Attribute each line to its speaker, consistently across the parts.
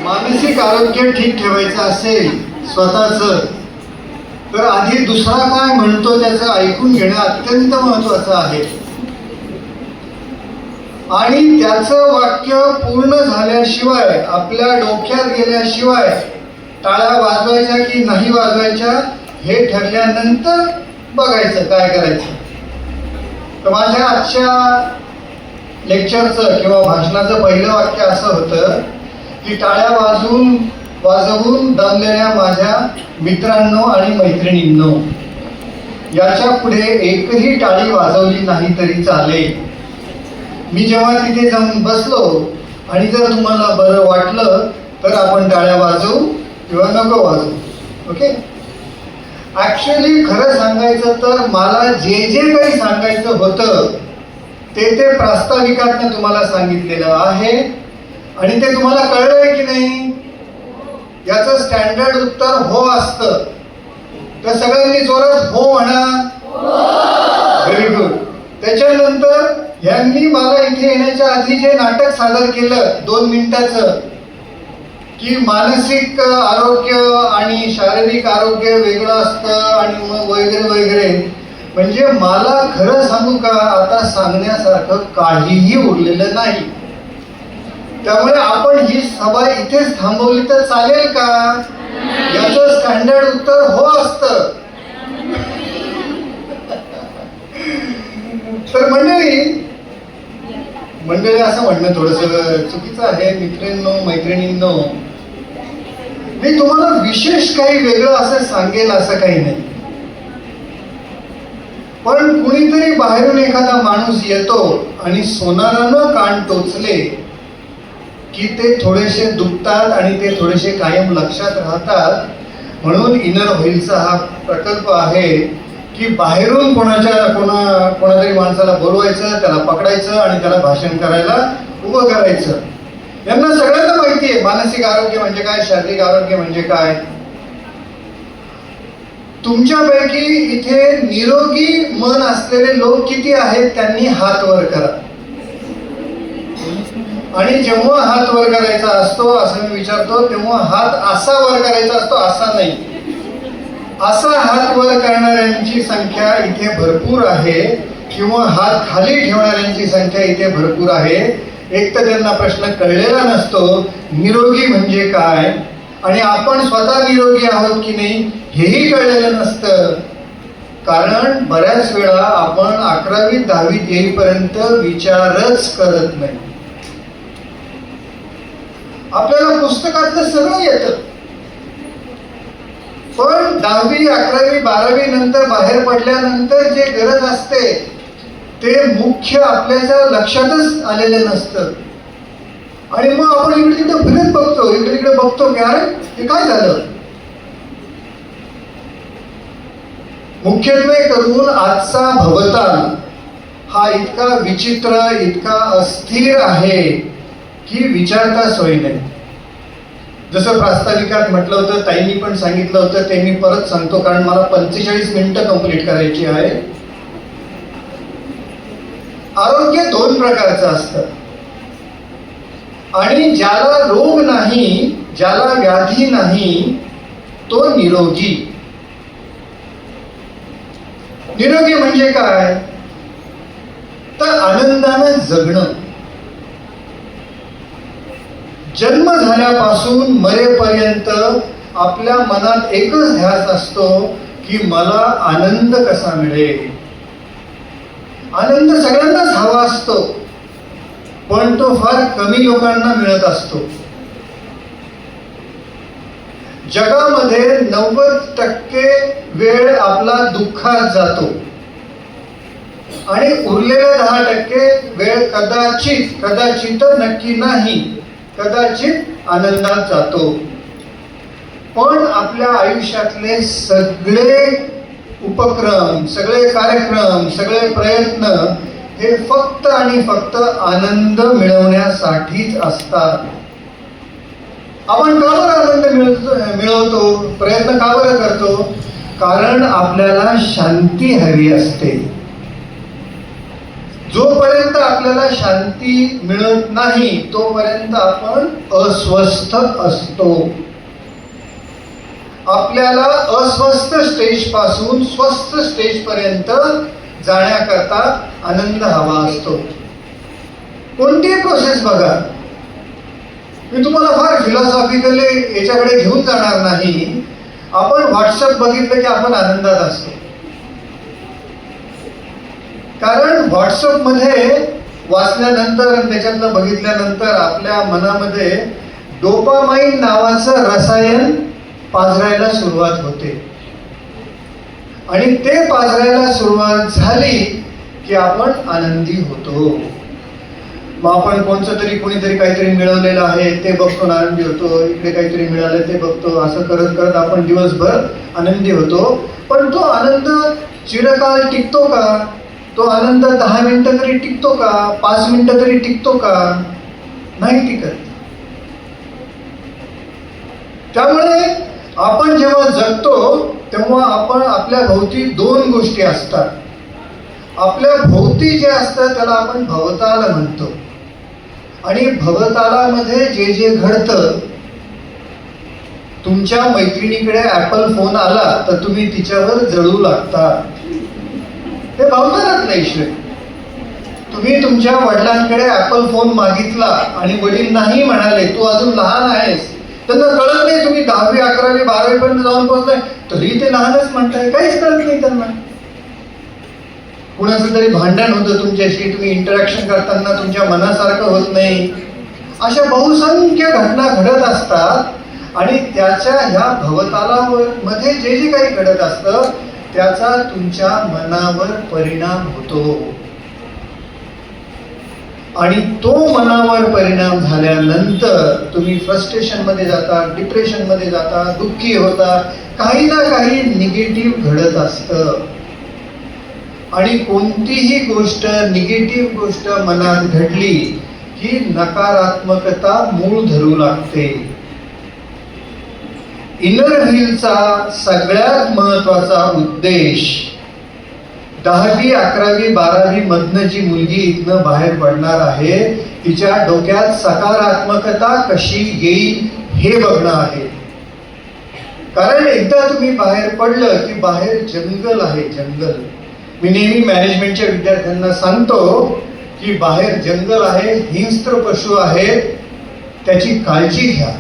Speaker 1: मानसिक आरोग्य ठीक ठेवायचं असेल स्वतःचं, तर आधी दुसरा काय म्हणतो त्याचं ऐकून घेणं अत्यंत महत्वाचं आहे. आणि त्याचं वाक्य पूर्ण झाल्याशिवाय, आपल्या डोक्यात गेल्याशिवाय टाळ्या वाजवायच्या की नाही वाजवायच्या हे ठरल्यानंतर बघायचं काय करायचं. तर माझ्या आजच्या लेक्चरचं किंवा भाषणाचं पहिलं वाक्य असं होतं की टाळ्या वाजवून दमलेल्या माझ्या मित्रांनो आणि मैत्रिणींनो, याच्या पुढे एकही टाळी वाजवली नाही तरी चालेल. मी जेव्हा तिथे जाऊन बसलो आणि जर तुम्हाला बरं वाटलं तर आपण टाळ्या वाजवू किंवा नको वाजवू. ओके. ॲक्च्युली खरं सांगायचं तर मला जे जे काही सांगायचं होतं ते प्रास्ताविकातनं तुम्हाला सांगितलेलं आहे आणि ते तुम्हाला कळलंय की नाही. याचं स्टँडर्ड उत्तर हो असतं. तर सगळ्यांनी जोरात हो म्हणा. Very good. त्याच्यानंतर यांनी मला इथे येण्याच्या आधी जे नाटक सादर केलं 2 मिनिटाचं की मानसिक आरोग्य आणि शारीरिक आरोग्य वेगळं असतं आणि मग वगैरे वगैरे, म्हणजे मला खरं सांगू का आता सांगण्यासारखं काहीही उरलेलं नाही. त्यामुळे आपण ही सभा इथेच थांबवली तर चालेल का? याचं स्टँडर्ड उत्तर हो असतं. तर मंडळी असं म्हणणं थोडस चुकीचं आहे. मित्रांनो मैत्रिणींनो, मी तुम्हाला विशेष काही वेगळं असं सांगेल असं काही नाही. पण कुणीतरी बाहेरून एखादा माणूस येतो आणि सोनारानं कान टोचले की ते थोडेसे दुखतात आणि ते थोडेसे कायम लक्षात राहतात. म्हणून इनर व्हीलचा हा प्रकल्प आहे की बाहेरून कोणातरी माणसाला बोलवायचं, त्याला पकडायचं आणि त्याला भाषण करायला उभं करायचं. यांना सगळ्यांना माहिती आहे मानसिक आरोग्य म्हणजे काय, शारीरिक आरोग्य म्हणजे काय. तुमच्यापैकी इथे निरोगी मन असलेले लोक किती आहेत त्यांनी हात वर करा. आणि जेव्हा हात वर करायचा असतो असं मी विचारतो तेव्हा हात असा वर करायचा असतो, असा नाही. असा हात वर करणाऱ्यांची संख्या इथे भरपूर आहे किंवा हात खाली ठेवणाऱ्यांची संख्या इथे भरपूर आहे. एक तर त्यांना प्रश्न कळलेला नसतो निरोगी म्हणजे काय आणि आपण स्वतः निरोगी आहोत की नाही हेही कळलेलं नसतं. कारण बऱ्याच वेळा आपण 11वी 10वीत येईपर्यंत विचारच करत नाही. आपल्याला पुस्तकातलं सगळं येतं, पण 10वी 11वी 12वी नंतर बाहेर पडल्यानंतर जे गरज असते ते मुख्य आपल्याच्या लक्षातच आलेलं नसतं. आणि मग आपण इकडे तिकडे फिरत बघतो, इकडे तिकडे बघतो की अरे हे काय झालं. मुख्यत्वे करून आजचा भवताल हा इतका विचित्र, इतका अस्थिर आहे की विचारता सोय नाही. जसं प्रास्ताविकात म्हटलं होतं, ताईंनी पण सांगितलं होतं, ते मी परत सांगतो कारण मला 45 मिनिटं कंप्लीट करायची आहे. आरोग्य 2 प्रकारचं असतं आणि ज्याला रोग नाही, ज्याला व्याधी नाही तो निरोगी. निरोगी म्हणजे काय तर आनंदानं जगणं. जन्म झाल्यापासून मरेपर्यंत आपल्या मनात एकच ध्यास असतो की मला आनंद कसा मिळेल. आनंद सगळ्यांनाच हवा असतो पण तो फार कमी लोकांना मिळत असतो. जगामध्ये 90% वेळ आपला दुःखात जातो आणि उरलेला 10% वेळ कदाचित नक्की नाही, कदाचित आनंदात जातो. पण आपल्या आयुष्यातले सगळे उपक्रम, सगळे कार्यक्रम, सगळे प्रयत्न हे फक्त आणि फक्त आनंद मिळवण्यासाठीच असतात. आपण का बरं आनंद मिळवतो, प्रयत्न का बरं करतो? कारण आपल्याला शांती हवी असते. जोपर्यंत आपल्याला शांती मिळत नाही तोपर्यंत आपण अस्वस्थ असतो. आपल्याला अस्वस्थ स्टेज पासून स्वस्थ स्टेज पर्यंत जाण्याकरता आनंद हवा असतो. कोणतीही प्रोसेस बघा, मी तुम्हाला फार फिलॉसॉफिकली याच्याकडे घेऊन जाणार नाही. आपण व्हॉट्सअप बघितलं की आपण आनंदात असतो, कारण व्हॉट्सअप मध्ये वाचल्यानंतर आणि त्याच्यातलं बघितल्यानंतर आपल्या मनामध्ये डोपामाइन नावाचं रसायन पाझरायला सुरुवात होते आणि ते पाझरायला सुरुवात झाली की आपण आनंदी होतो. मग आपण कोणतं तरी कोणीतरी काहीतरी मिळवलेलं आहे ते बघतो आनंदी होतो, इकडे काहीतरी मिळालं ते बघतो, असं करत करत आपण दिवसभर आनंदी होतो. पण तो आनंद चिरकाल टिकतो का? तो आनंद 10 मिनिटं तरी टिकतो का? 5 मिनिटं तरी टिकतो का? नाही टिकत. त्यामुळे आपण जेव्हा जगतो तेव्हा आपण आपल्या भोवती 2 गोष्टी असतात. आपल्या भोवती जे असतं त्याला आपण भवताल म्हणतो आणि भवतालामध्ये जे जे घडतं, तुमच्या मैत्रिणीकडे ऍपल फोन आला तर तुम्ही तिच्यावर जळू लागता, हे भवतालातलं इश्यू. तुम्ही तुमच्या वडिलांकडे ऍपल फोन मागितला आणि वडील नाही म्हणाले, तू अजून लहान आहेस, त्यांना कळत नाही तुम्ही 10वी 11वी 12वी पर्यंत जाऊन पोहोचलाय तरी ते लहानच म्हणताय, काहीच कळत नाही त्यांना. कुणाचं तरी भांडण होतं तुमच्याशी, तुम्ही इंटरॅक्शन करताना तुमच्या मनासारखं होत नाही. अशा बहुसंख्य घटना घडत असतात आणि त्याच्या ह्या भवतालामध्ये जे जे काही घडत असतं त्याचा तुमच्या मनावर परिणाम होतो आणि तो मनावर परिणाम झाल्यानंतर तुम्ही फ्रस्ट्रेशन मध्ये जाता, डिप्रेशन मध्ये जाता, दुःखी होता, काही ना काही निगेटिव्ह घडत असतं. आणि कोणतीही गोष्ट निगेटिव्ह गोष्ट मनात घडली की नकारात्मकता मूळ धरू लागते. इनर व्हीलचा सगळ्यात महत्वाचा उद्देश 10वी 11वी 12वी मधनं जी मुलगी इथनं बाहेर पडणार आहे तिच्या डोक्यात सकारात्मकता कशी येईल हे बघणं आहे. कारण एकदा तुम्ही बाहेर पडलं की बाहेर जंगल आहे, जंगल. मी नेहमी मॅनेजमेंटच्या विद्यार्थ्यांना सांगतो की बाहेर जंगल आहे, हिंस्त्र पशु आहेत, त्याची काळजी घ्या.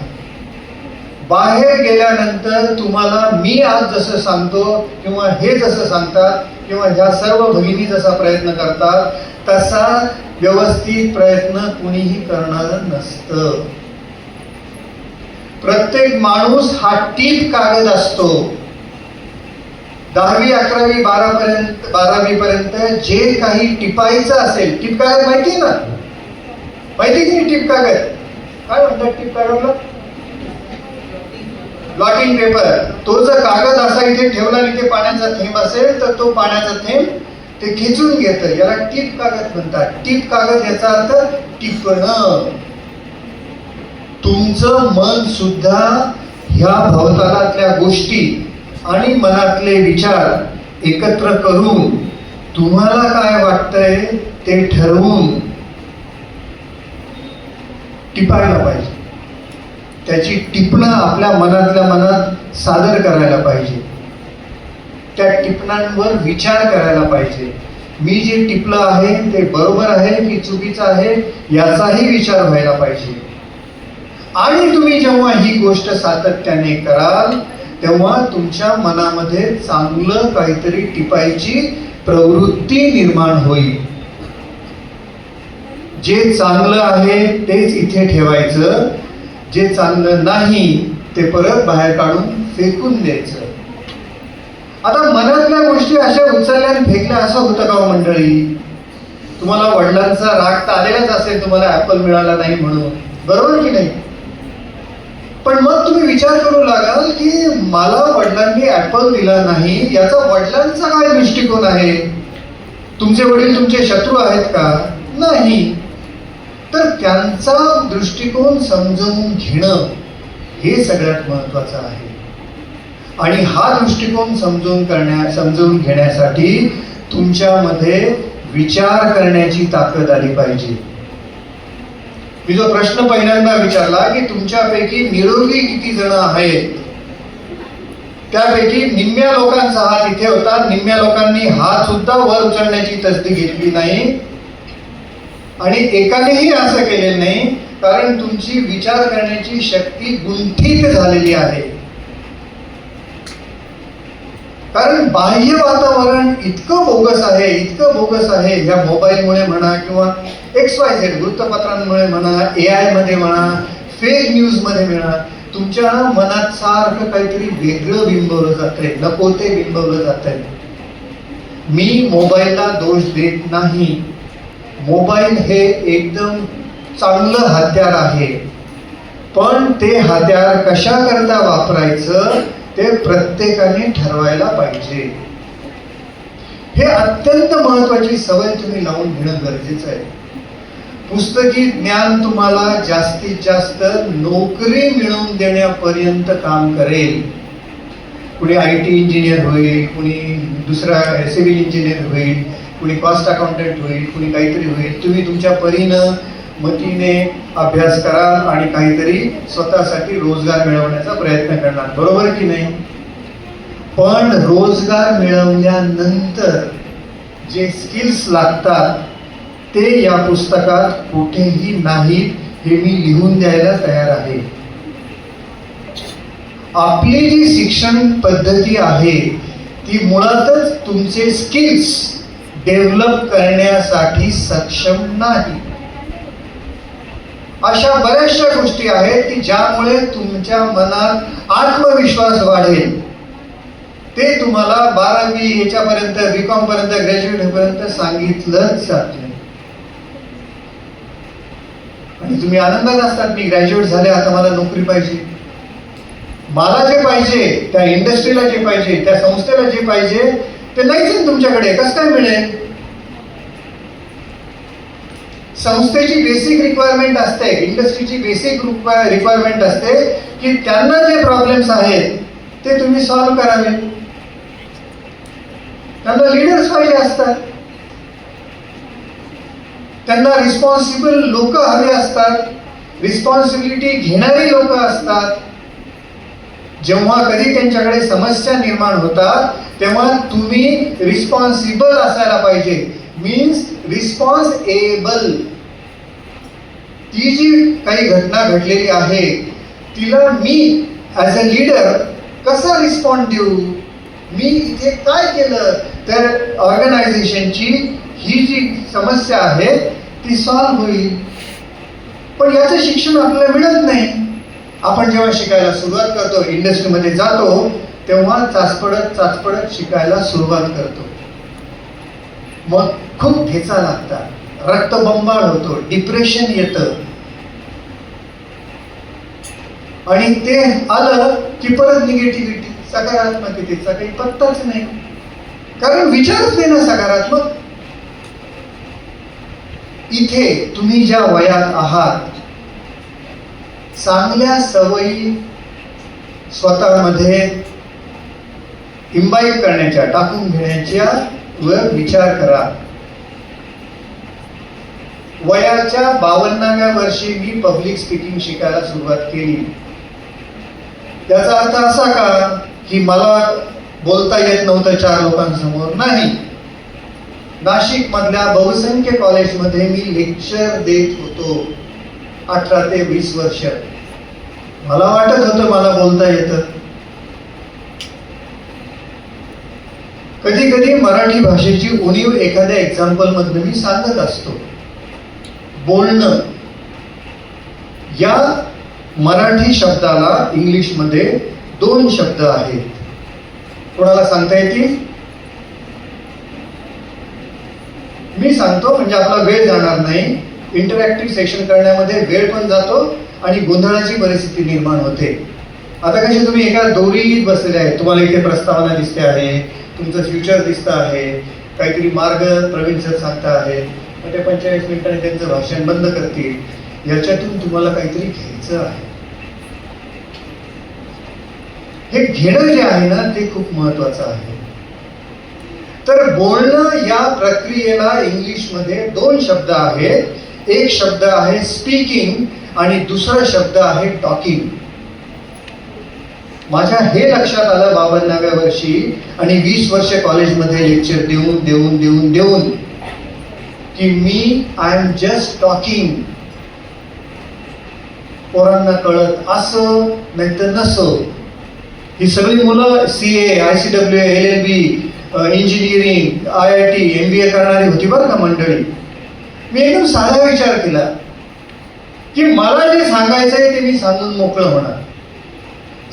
Speaker 1: बाहेर गेल्यानंतर तुम्हाला मी आज जसं सांगतो किंवा हे जसं सांगतात किंवा ह्या सर्व भगिनी जसा प्रयत्न करतात तसा व्यवस्थित प्रयत्न कुणीही करणार नसतं. प्रत्येक माणूस हा टीप कागद असतो. 10वी 11वी 12वी पर्यंत जे काही टिपायचं असेल, टिप कागद माहिती ना, माहिती की टिप कागद काय म्हणतात? टिप कागदला ब्लॉटिंग पेपर. तो जर कागद असा इथे ठेवला आणि इथे पाण्याचा थेंब असेल तर तो पाण्याचा थेंब ते खेचून घेतं, याला टिप कागद म्हणतात. टिप कागद याचा अर्थ टिपणं. तुमचं मन सुद्धा ह्या भवतालातल्या गोष्टी आणि मनातले विचार एकत्र करून तुम्हाला काय वाटतंय ते ठरवून टिपायला पाहिजे. त्याची टिपणं आपल्या मनातल्या मनात सादर करायला पाहिजे. त्या टिपणांवर विचार करायला पाहिजे. मी जे टिपलं आहे ते बरोबर आहे की चुकीचं आहे याचाही विचार व्हायला पाहिजे. आणि तुम्ही जेव्हा ही गोष्ट सातत्याने कराल तेव्हा तुमच्या मनामध्ये चांगलं काहीतरी टिपायची प्रवृत्ती निर्माण होईल. जे चांगलं आहे तेच इथे ठेवायचं, जे चांगलं नाही ते परत बाहेर काढून फेकून द्यायचं. आता मनातल्या गोष्टी अशा उचलल्या आणि फेकल्या असं होतं का हो मंडळी? तुम्हाला वडिलांचा राग तर आलेलाच असेल, तुम्हाला ऍपल मिळाला नाही म्हणून, बरोबर की नाही? पण मग तुम्ही विचार करू लागाल की मला वडिलांनी ऍपल दिला नाही याचा वडिलांचा काय दृष्टिकोन आहे? तुमचे वडील तुमचे शत्रू आहेत का? नाही. तर त्यांचा दृष्टिकोन समजून घेणं हे सगळ्यात महत्वाचं आहे. आणि हा दृष्टिकोन समजून घेण्यासाठी तुमच्यामध्ये विचार करण्याची ताकद आली पाहिजे. मी जो प्रश्न पहिल्यांदा विचारला की तुमच्यापैकी निरोगी किती जण आहेत, त्यापैकी निम्म्या लोकांचा हात इथे होता, निम्म्या लोकांनी हात सुद्धा वर उचलण्याची तसदी घेतली नाही. आणि एकानेही असं केलेलं नाही, कारण तुमची विचार करण्याची शक्ती गुंठित झालेली आहे. कारण बाह्य वातावरण इतकं बोगस आहे, इतकं बोगस आहे, ह्या मोबाईलमुळे म्हणा किंवा XYZ वृत्तपत्रांमुळे म्हणा, AI मध्ये म्हणा, फेक न्यूज मध्ये म्हणा, तुमच्या मनात सारखं काहीतरी वेगळं बिंबवलं जातंय, नको ते बिंबवलं जातंय. मी मोबाईलला दोष देत नाही. मोबाईल हे एकदम चांगलं हत्यार आहे, पण ते हत्यार कशा करता वापरायचं ते प्रत्येकाने ठरवायला पाहिजे. हे अत्यंत महत्वाची सवय तुम्ही लावून घेणं गरजेचं आहे. पुस्तकी ज्ञान तुम्हाला जास्तीत जास्त नोकरी मिळवून देण्यापर्यंत काम करेल. कुणी IT इंजिनियर होईल, कुणी दुसरा सिव्हिल इंजिनियर होईल, कुणी कॉस्ट अकाउंटंट होईल, कुणी काहीतरी होईल. तुम्ही तुमच्या परीनं मतीने अभ्यास कराल आणि काहीतरी स्वतःसाठी रोजगार मिळवण्याचा प्रयत्न करणार, बरोबर की नाही? पण रोजगार मिळवल्यानंतर जे स्किल्स लागतात ते या पुस्तकात कुठेही नाहीत, हे मी लिहून द्यायला तयार आहे. आपली जी शिक्षण पद्धती आहे ती मुळातच तुमचे स्किल्स डेव्हलप करण्यासाठी सक्षम नाही. अशा बऱ्याचशा गोष्टी आहेत की ज्यामुळे तुमच्या मनात आत्मविश्वास वाढेल. ते तुम्हाला 12वी याच्यापर्यंत, BCom पर्यंत, ग्रॅज्युएट पर्यंत सांगितलंच जात नाही. आणि तुम्ही आनंदात असतात, मी ग्रॅज्युएट झाले, आता मला नोकरी पाहिजे. मला जे पाहिजे, त्या इंडस्ट्रीला जे पाहिजे, त्या संस्थेला जे पाहिजे ते नाहीच तुमच्याकडे. कसं काय मिळेल? संस्थेची बेसिक रिक्वायरमेंट असते, इंडस्ट्रीची बेसिक रिक्वायरमेंट असते की त्यांना जे प्रॉब्लेम्स आहेत ते तुम्ही सॉल्व्ह करावे. त्यांना लीडर्स पाहिजे असतात, त्यांना रिस्पॉन्सिबल लोक हवे असतात, रिस्पॉन्सिबिलिटी घेणारी लोक असतात. जेव्हा कधी त्यांच्याकडे समस्या निर्माण होतात तेव्हा तुम्ही रिस्पॉन्सिबल असायला पाहिजे. Means responsible. ती जी काही घटना घडलेली आहे तिला मी ॲज अ लीडर कसा रिस्पॉन्ड देऊ, मी इथे काय केलं तर ऑर्गनायझेशनची ही जी समस्या आहे ती सॉल्व्ह होईल. पण याचं शिक्षण आपल्याला मिळत नाही. आपण जेव्हा शिकायला सुरुवात करतो, इंडस्ट्रीमध्ये जातो, तेव्हा चाचपडत शिकायला सुरुवात करतो. मग खूप ठेचा लागतात, रक्तबंबाळ होतो, डिप्रेशन येतं. आणि ते आलं की परत निगेटिव्हिटी, सकारात्मकतेचा काही पत्ताच नाही, कारण विचारच नाही ना सकारात्मक. इथे तुम्ही ज्या वयात आहात, चांगल्या सवयी स्वतःमध्ये इम्बाईब करण्याच्या, टाकून घेण्याच्या वर विचार करा. वयाच्या 52व्या वर्षी मी पब्लिक स्पीकिंग शिकायला सुरुवात केली. याचा अर्थ असा का की मला बोलता येत नव्हतं 4 लोकांसमोर? नाही. नाशिक मधल्या बहुसंख्य कॉलेजमध्ये मी लेक्चर देत होतो 18 ते 20 वर्ष. मला वाटत होतं मला बोलता येतं. कधी कधी मराठी भाषेची उणीव एखाद्या एक्झाम्पल मधनं मी सांगत असतो. बोलणं या मराठी शब्दाला इंग्लिशमध्ये 2 शब्द आहेत. कोणाला सांगता येतील? मी सांगतो, म्हणजे आपला वेळ जाणार नाही. इंटरॅक्टिव्ह सेशन करण्यामध्ये वेळ पण जातो आणि गोंधळाची परिस्थिती निर्माण होते. आता कशी तुम्ही एका दोरीत बसलेले आहे, तुम्हाला इथे प्रस्तावना दिसते आहे, तुमचं फ्युचर दिसतं आहे, काहीतरी मार्ग प्रवीण सर सांगता आहेत, मग ते 45 मिनिटांनी त्यांचं भाषण बंद करतील. याच्यातून तुम्हाला काहीतरी घ्यायचं आहे. हे घेणं जे आहे ना ते खूप महत्वाचं आहे. तर बोलणं या प्रक्रियेला इंग्लिशमध्ये 2 शब्द आहेत. एक शब्द आहे स्पीकिंग आणि दुसरा शब्द आहे टॉकिंग. माझ्या हे लक्षात आलं 52व्या वर्षी आणि 20 वर्ष कॉलेजमध्ये लेक्चर देऊन की मी आय एम जस्ट टॉकिंग. पोरांना कळत असं नाही तर नसं. ही सगळी मुलं CA, ICW, LLB, engineering, IIT, MBA करणारी होती बरं का मंडळी. मी एकदम साधा विचार केला की मला जे सांगायचं आहे ते मी सांगून मोकळं होणार.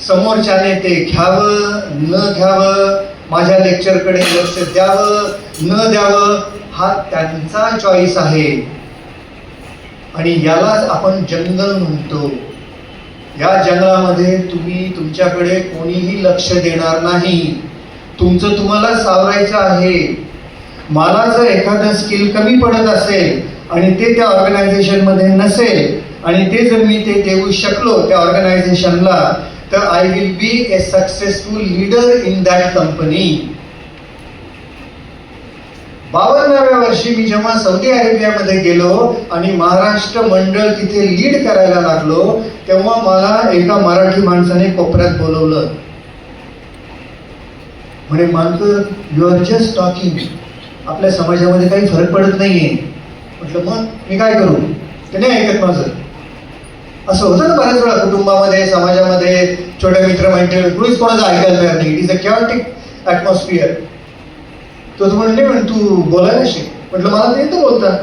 Speaker 1: समोरच्याने ते घ्यावं न घ्यावं, माझ्या लेक्चरकडे लक्ष द्यावं न द्यावं, हा त्यांचा चॉईस आहे. आणि यालाच आपण जंगल म्हणतो. या जंगलामध्ये तुम्ही तुमच्याकडे कोणीही लक्ष देणार नाही. तुमचं तुम्हाला सावरायचं आहे. मला जर एखादं स्किल कमी पडत असेल आणि ते त्या ऑर्गनायझेशनमध्ये नसेल आणि ते जर मी ते देऊ शकलो त्या ऑर्गनायझेशनला, तर I will be a successful leader in that company. 52व्या वर्षी मी जेव्हा सौदी अरेबियामध्ये गेलो आणि महाराष्ट्र मंडळ तिथे लीड करायला लागलो, तेव्हा मला एका मराठी माणसाने कोपऱ्यात बोलवलं. म्हणे मानकर, यू आर जस्ट टॉकिंग. आपल्या समाजामध्ये काही फरक पडत नाहीये. म्हटलं मग मी काय करू? ते नाही ऐकत माझं. असं होतं ना बऱ्याच वेळा कुटुंबामध्ये, समाजामध्ये, छोट्या मित्रमैत्रिणी, कुणीच कोणाचं ऐकायला तयार नाही. It is a chaotic atmosphere. तो म्हणले म्हणे तू बोलायला शिक. म्हटलं मला ते येतं बोलता.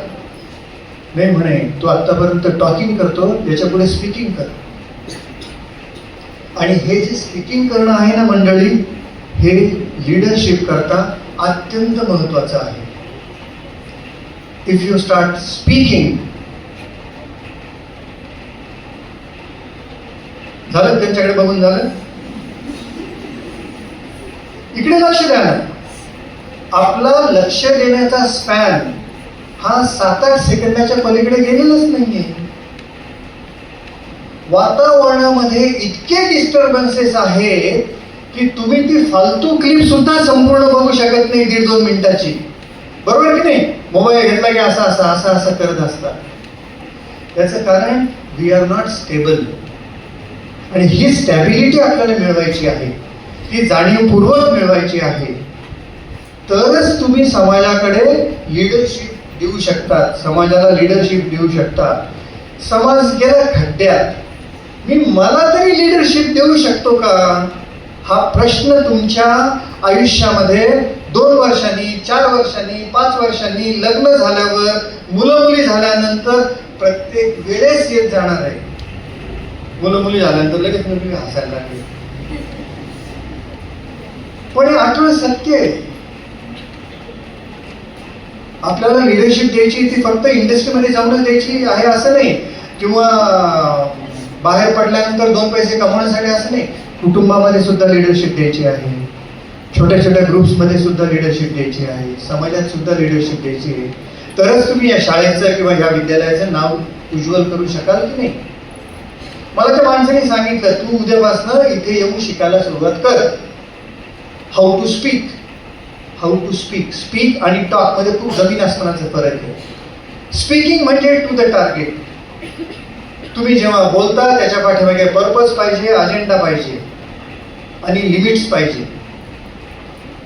Speaker 1: नाही म्हणे तू आतापर्यंत टॉकिंग करतो, याच्या पुढे स्पीकिंग कर. आणि हे जे स्पीकिंग करणं आहे ना मंडळी, हे लीडरशिप करता अत्यंत महत्वाचं आहे. इफ यू स्टार्ट स्पीकिंग, झालं त्यांच्याकडे बघून झालं. इकडे लक्ष द्या ना. आपला लक्ष देण्याचा स्पॅन हा 7-8 सेकंदाच्या पलीकडे गेलेलाच नाहीये. वातावरणामध्ये इतके डिस्टर्बन्सेस आहेत की तुम्ही ती फालतू क्लिप सुद्धा संपूर्ण बघू शकत नाही 1.5-2 मिनिटाची. बरोबर की नाही? मोबाईल घेतला की असं करत असतात. त्याचं कारण वी आर नॉट स्टेबल. आणि ही स्टॅबिलिटी आपल्याला मिळवायची आहे, ती जाणीवपूर्वक मिळवायची आहे. तरच तुम्ही समाजाकडे लीडरशिप देऊ शकतात, समाजाला लीडरशिप देऊ शकतात. समाज गेला खड्ड्यात, मला तरी लीडरशिप देऊ शकतो का? हा प्रश्न तुमच्या आयुष्यामध्ये 2 वर्षांनी, 4 वर्षांनी, 5 वर्षांनी, लग्न झाल्यावर, मुलं मुली झाल्यानंतर प्रत्येक वेळेस येत जाणार आहे. मुलं मुली झाल्यानंतर लगेच मुली हसायला लागली. पण हे आठवण सत्य आहे. आपल्याला लीडरशिप द्यायची ती फक्त इंडस्ट्रीमध्ये जाऊनच द्यायची आहे असं नाही, किंवा बाहेर पडल्यानंतर 2 पैसे कमवण्यासाठी असं नाही. कुटुंबामध्ये सुद्धा लीडरशिप द्यायची आहे, छोट्या छोट्या ग्रुप्समध्ये सुद्धा लीडरशिप द्यायची आहे, समाजात सुद्धा लीडरशिप द्यायची आहे. तरच तुम्ही या शाळेचं किंवा या विद्यालयाचं नाव उज्ज्वल करू शकाल की नाही. मला त्या माणसाने सांगितलं, तू उद्यापासून इथे येऊन शिकायला सुरुवात कर. How to speak. स्पीक आणि टॉक मध्ये खूप जमीन आसमानाचा फरक आहे. स्पीकिंग म्हणजे टू द टार्गेट. तुम्ही जेव्हा बोलता त्याच्या पाठीमागे पर्पज पाहिजे, अजेंडा पाहिजे आणि लिमिट्स पाहिजे.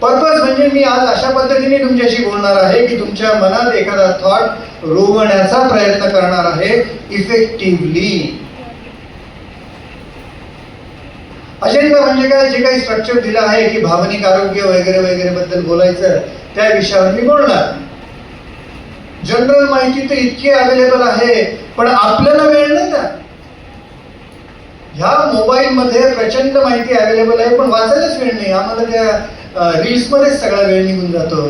Speaker 1: पर्पज म्हणजे मी आज अशा पद्धतीने तुमच्याशी बोलणार आहे की तुमच्या मनात एखादा थॉट रोवण्याचा प्रयत्न करणार आहे इफेक्टिव्हली. अजेंडा म्हणजे काय? जे काही स्ट्रक्चर दिलं आहे की भावनिक आरोग्य वगैरे वगैरे बद्दल बोलायचं, त्या विषयावर मी बोलणार. जनरल माहिती तर इतकी अवेलेबल आहे, पण आपल्याला वेळ नाही ना. ह्या मोबाईल मध्ये प्रचंड माहिती अवेलेबल आहे, पण वाचायलाच वेळ नाही. आम्हाला त्या रील्स मध्येच सगळा वेळ निघून जातो.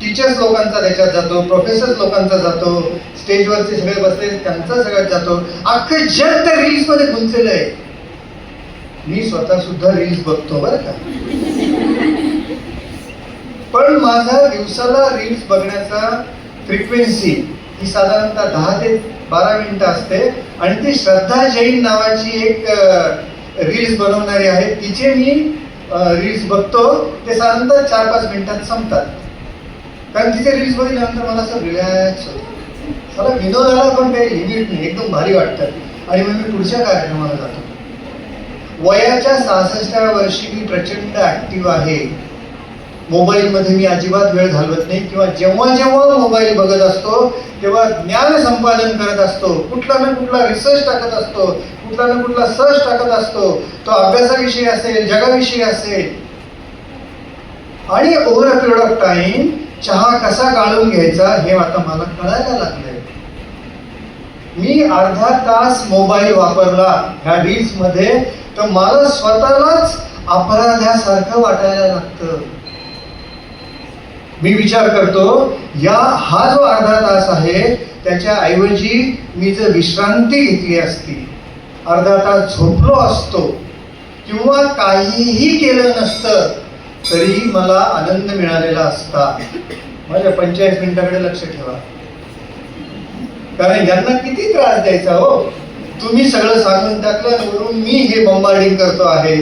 Speaker 1: टीचर्स लोकांचा त्याच्यात जातो, प्रोफेसर लोकांचा जातो, स्टेजवरचे सगळे बसले त्यांचा सगळ्यात जातो. अख्खं जग त्या रील्स मध्ये गुंतलेलं आहे. मी स्वतः सुद्धा रील्स बघतो बरं का, पण माझा दिवसाला रील्स बघण्याचा फ्रिक्वेन्सी ही साधारणतः 10 ते 12 मिनिटं असते. आणि ती श्रद्धा जैन नावाची एक रील्स बनवणारी आहे, तिचे मी रील्स बघतो ते साधारणतः 4-5 मिनिटात संपतात. कारण तिथे रील्स बघितल्यानंतर मला असं रिलॅक्स होतं. मला विनोदाला पण काही लिमिट नाही, एकदम भारी वाटतं आणि मग मी पुढच्या कार्यक्रमाला जातो. वयाच्या 66व्या वर्षी मी प्रचंड ऍक्टिव्ह आहे. मोबाईलमध्ये मी अजिबात वेळ घालवत नाही किंवा जेव्हा जेव्हा मोबाईल बघत असतो तेव्हा ज्ञान संपादन करत असतो, कुठला ना कुठला रिसर्च टाकत असतो, कुठला ना कुठला सर्च टाकत असतो. तो अभ्यासाविषयी असेल, जगाविषयी असेल. आणि over a period of time चहा कसा गाळून घ्यायचा हे आता मला कळायला लागलंय. मी अर्धा तास मोबाईल वापरला ह्या रील्स मध्ये तर मला स्वतःलाच अपराध्यासारखं वाटायला लागतं. मी विचार करतो हा जो अर्धा तास आहे त्याच्या ऐवजी मी जर विश्रांती घेतली असती, अर्धा तास झोपलो असतो किंवा काहीही केलं नसतं तरी मला आनंद मिळालेला असता. माझ्या 45 मिनिटाकडे लक्ष ठेवा, कारण यांना किती त्रास द्यायचा हो. तुम्ही सगळं सांगून टाकलं वरून मी हे बंबार्डिंग करतो आहे.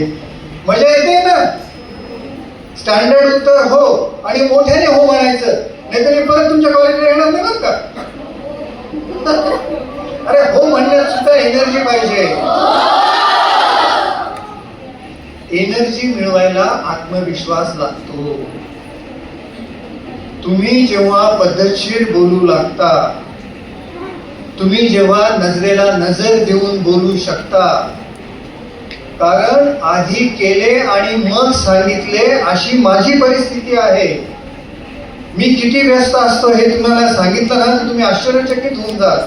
Speaker 1: मजा येते ना. स्टँडर्ड उत्तर हो आणि मोठ्याने हो म्हणायचं, नाहीतर मी परत तुमच्या कॉलेजला येणार नाही बरं का. अरे हो म्हणण्यात सुद्धा एनर्जी पाहिजे. एनर्जी मिळवायला आत्मविश्वास लागतो. तुम्ही जेव्हा पद्धतशीर बोलू लागता, तुम्ही जेव्हा नजरेला नजर देऊन बोलू शकता, कारण आधी केले आणि मग सांगितले अशी माझी परिस्थिती आहे. मी किती व्यस्त असतो हे तुम्हाला सांगितलं ना तर तुम्ही आश्चर्यचकित होऊन जाल.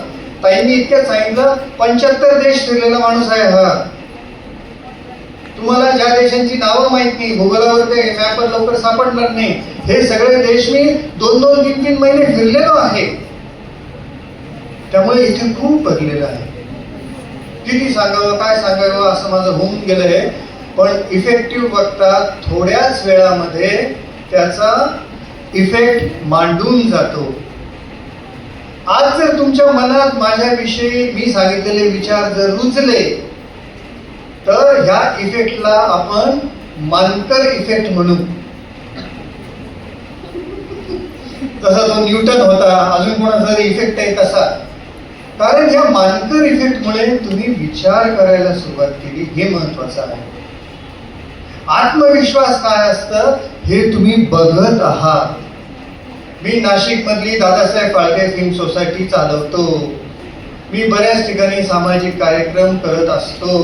Speaker 1: ताईंनी इतक्यात सांगितलं 75 देश फिरलेला माणूस आहे हा. तुम्हाला ज्या देशांची नावं माहित नाही, गुगलवर ते मॅपवर लवकर सापडणार नाही, हे सगळे देश मी 2-2, 3-3 महिने फिरलेलो आहे. त्यामुळे इथे खूप बदलेलं आहे. किती सांगावं काय सांगावं असं माझं होऊन गेलंय. पण इफेक्टिव्ह वक्ता थोड्याच वेळामध्ये त्याचा इफेक्ट मांडून जातो. आज जर तुमच्या मनात माझ्याविषयी मी सांगितलेले विचार जर रुजले तर ह्या इफेक्टला आपण मानकर इफेक्ट म्हणू. तसा तो न्यूटन होता, अजून कोणाचा इफेक्ट आहे तसा. कारण या मानकर इफेक्टमुळे तुम्ही विचार करायला सुरुवात केली, हे महत्वाचं आहे. आत्मविश्वास काय असतं हे तुम्ही बघत आहात. मी नाशिक मधली दादासाहेब फाळके फिल्म सोसायटी चालवतो. मी बऱ्याच ठिकाणी सामाजिक कार्यक्रम करत असतो.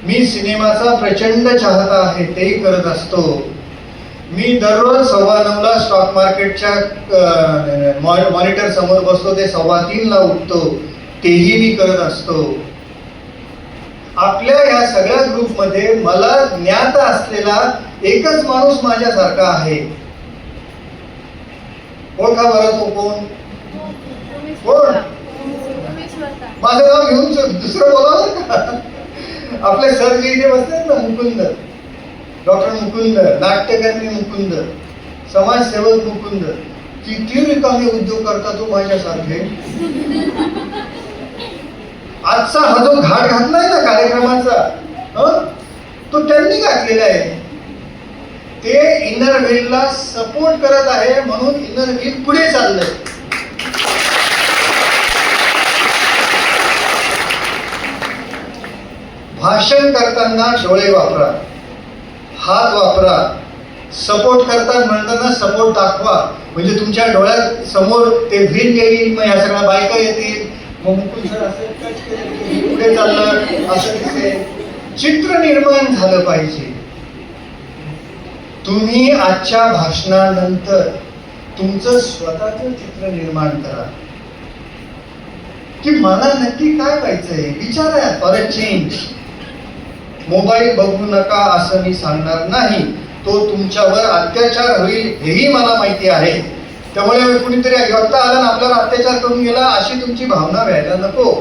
Speaker 1: मी सिनेमाचा प्रचंड चाहता आहे, तेही करत असतो. मी दररोज 9:15 स्टॉक मार्केटच्या मॉनिटर समोर बसतो, ते 2:15 उठतो, तेही मी करत असतो. आपल्या या सगळ्या ग्रुपमध्ये मला ज्ञात असलेला एकच माणूस माझ्यासारखा आहे. ओळखा बरं तो कोण? कोण? माझं नाव घेऊन दुसरं बोलावं का? आपले सर जे इथे बसतात ना, मुकुंद, डॉक्टर मुकुंद, नाट्यकर्मी मुकुंद, समाजसेवक मुकुंद, किती रिकामे उद्योग करता तो माझ्यासारखे. आजचा हा जो घाट घातलाय ना कार्यक्रमाचा, तो त्यांनी घातलेला आहे. ते इनर व्हीलला सपोर्ट करत आहे म्हणून इनर व्हील पुढे चाललंय. भाषण करताना डोळे वापरा, हात वापरा. सपोर्ट करतात म्हणताना सपोर्ट दाखवा, म्हणजे तुमच्या डोळ्यात समोर ते व्हील येईल, मग ह्या सगळ्या बायका येतील, मग मुकुंद सर असं पुढे चाललं असं दिसेल. चित्र निर्माण झालं पाहिजे. तुम्ही आजच्या भाषणानंतर तुमचं स्वतःचं चित्र निर्माण करा की मला नक्की काय पाहिजे. विचारा फॉर अ चेंज. मोबाईल बघू नका असं मी सांगणार नाही, तो तुमच्यावर अत्याचार होईल हेही मला माहिती आहे. त्यामुळे कुणीतरी वक्ता आला आणि आपल्याला अत्याचार करून गेला अशी तुमची भावना व्हायला नको.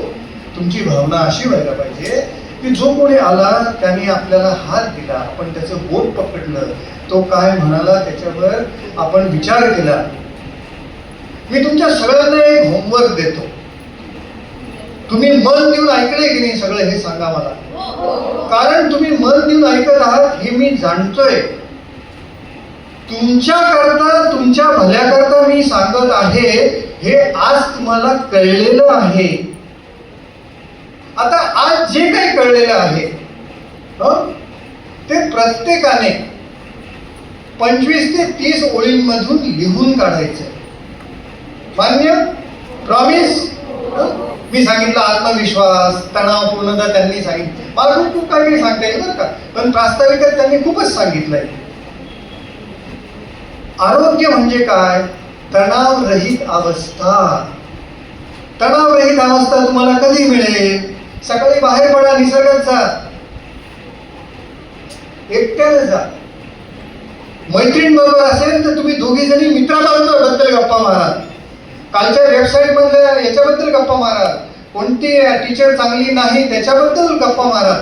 Speaker 1: तुमची भावना अशी व्हायला पाहिजे की जो कोणी आला त्याने आपल्याला हात दिला, आपण त्याचं बोट पकडलं, तो काय म्हणाला त्याच्यावर आपण विचार केला. मी तुमच्या सगळ्यांना एक होमवर्क देतो. तुम्ही मन देऊन ऐकलंय की नाही सगळं, हे सांगा मला. कारण तुम्ही मन देऊन ऐकत आहात हे मी जाणतोय. तुमच्याकरता, तुमच्या भल्याकरता मी सांगत आहे, हे आज तुम्हाला कळलेलं आहे. आता आज जे काही कळलेलं आहे ते प्रत्येकाने 25 ते 30 ओळींमधून लिहून काढायचं. मान्य? प्रॉमिस? मी सांगितलं आत्मविश्वास, तणावपूर्णता त्यांनी सांगितलं. मला खूप काही सांगता येईल बरं का, पण प्रास्ताविकात त्यांनी खूपच सांगितलंय. आरोग्य म्हणजे काय? तणावरहित अवस्था. तणावरहित अवस्था तुम्हाला कधी मिळेल? सकाळी बाहेर पडा, निसर्गात जा, एकट्याने जा. मैत्रीण बरोबर असेल तर तुम्ही दोघी जणी मित्राबद्दल गप्पा मारा. कालच्या वेबसाईट मधल्या याच्याबद्दल गप्पा मारा. कोणती टीचर चांगली नाही त्याच्याबद्दल गप्पा मारा.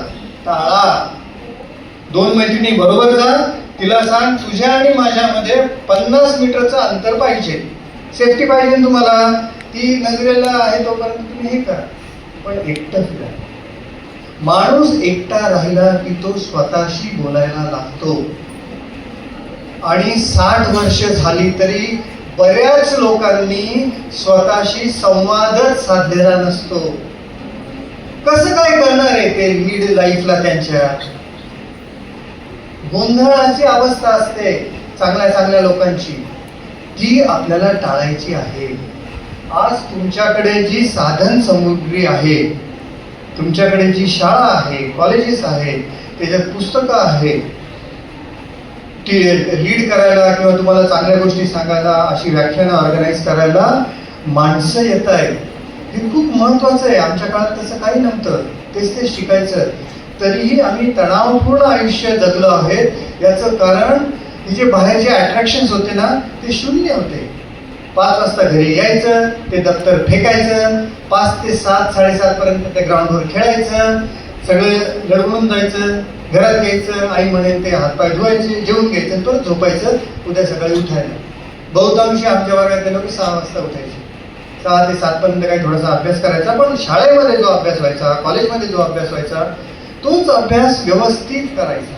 Speaker 1: टाळा. 2 मैत्रिणी बरोबर जा. तिला सांग तुझ्या आणि माझ्यामध्ये 50 मीटरचं अंतर पाहिजे. सेफ्टी पाहिजे तुम्हाला. ती नजरेला आहे तोपर्यंत तुम्ही हे करा. पण एकटं फिरा. माणूस एकटा राहिला की तो स्वतःशी बोलायला लागतो. आणि 60 वर्ष झाली तरी बऱ्याच लोकांनी स्वतःशी संवादच साधलेला नसतो. कसं काय करणार आहे ते मिड लाईफला? त्यांच्या गोंधळाची अवस्था असते चांगल्या चांगल्या लोकांची, ती आपल्याला टाळायची आहे. आज तुमच्याकडे जी साधन सामुग्री आहे, तुमच्याकडे जी शाळा आहे, कॉलेजेस आहे, त्याच्यात पुस्तकं आहे, लीड करायला किंवा तुम्हाला चांगल्या गोष्टी सांगायला, अशी व्याख्यानं ऑर्गनाईज करायला माणसं येत आहेत. हे खूप महत्वाचं आहे. आमच्या काळात तसं काही नव्हतं. तेच शिकायचं. तरीही आम्ही तणावपूर्ण आयुष्य जगलो आहेत. याचं कारण हे जे बाहेरचे अट्रॅक्शन्स होते ना, ते शून्य होते. 5 वाजता घरी यायचं, ते दप्तर फेकायचं, 5 ते 7, 7:30 पर्यंत त्या ग्राउंडवर खेळायचं, सगळे लढवून जायचं, घरात यायचं, आई म्हणेल ते हातपाय धुवायचे, जेवून घ्यायचं, परत झोपायचं, उद्या सकाळी उठायला. बहुतांशी आमच्या वर्गातले लोक 6 वाजता उठायचे. 6 ते 7 पर्यंत काही थोडासा अभ्यास करायचा. पण शाळेमध्ये जो अभ्यास व्हायचा, कॉलेजमध्ये जो अभ्यास व्हायचा, तोच अभ्यास व्यवस्थित करायचा.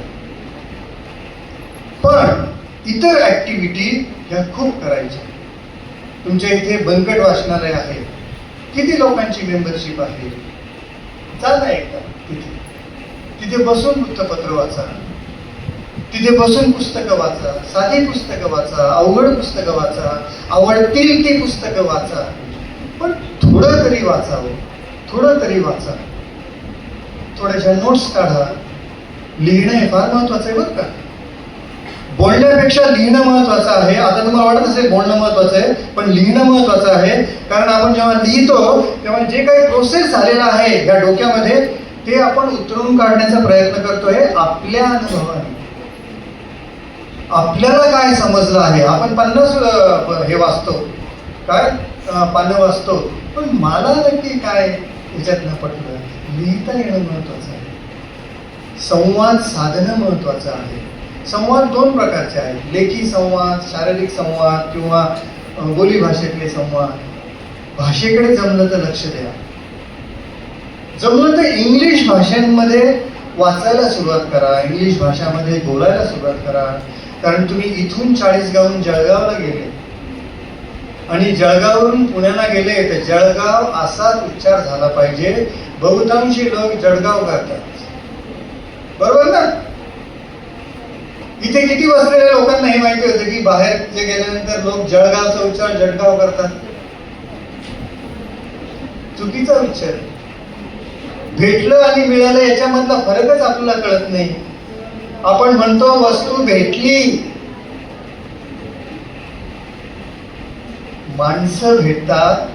Speaker 1: पण इतर ऍक्टिव्हिटी ह्या खूप करायच्या. तुमच्या इथे बंकट वाचनालय आहे. किती लोकांची मेंबरशिप आहे? जा ना एकदा तिथे. तिथे बसून वृत्तपत्र वाचा, तिथे बसून पुस्तकं वाचा, साधी पुस्तकं वाचा, अवघड पुस्तकं वाचा, आवडतील ती पुस्तकं वाचा. पण थोडं तरी वाचावं, थोडं तरी वाचा. थोड्याशा नोट्स काढा. लिहिणं हे फार महत्वाचं आहे बरं का. बोलण्यापेक्षा लिहिणं महत्वाचं आहे. आता तुम्हाला वाटत असेल बोलणं महत्वाचं आहे, पण लिहिणं महत्वाचं आहे. कारण आपण जेव्हा लिहितो तेव्हा जे काही प्रोसेस झालेला आहे या डोक्यामध्ये, ते आपण उतरवून काढण्याचा प्रयत्न करतोय आपल्या अनुभवाने. आपल्याला काय समजलं आहे? आपण 50 हे वाचतो, काय पानं वाचतो, पण मला नक्की काय याच्यातनं पटलं? लिहिता येणं महत्वाचं आहे. संवाद साधणं महत्वाचं आहे. संवाद 2 प्रकारचे आहेत. लेखी संवाद, शारीरिक संवाद किंवा बोलीभाषेतले संवाद. भाषेकडे जमलं तर लक्ष द्या. जमलं तर इंग्लिश भाषांमध्ये वाचायला सुरुवात करा, इंग्लिश भाषामध्ये बोलायला सुरुवात करा. कारण तुम्ही इथून 40गावहून जळगावला गेले आणि जळगाववरून पुण्याला गेले तर जळगाव असाच उच्चार झाला पाहिजे. बहुतांशी लोक जळगाव करतात, बरोबर ना? इथे किती बसलेल्या लोकांना हे माहिती होतं की बाहेर जे गेल्यानंतर लोक जळगावचा उच्चार जळगाव करतात? चुकीचा उच्चार. भेटलं आणि मिळालं याच्यामधला फरकच आपल्याला कळत नाही. आपण म्हणतो वस्तू भेटली. माणसं भेटतात,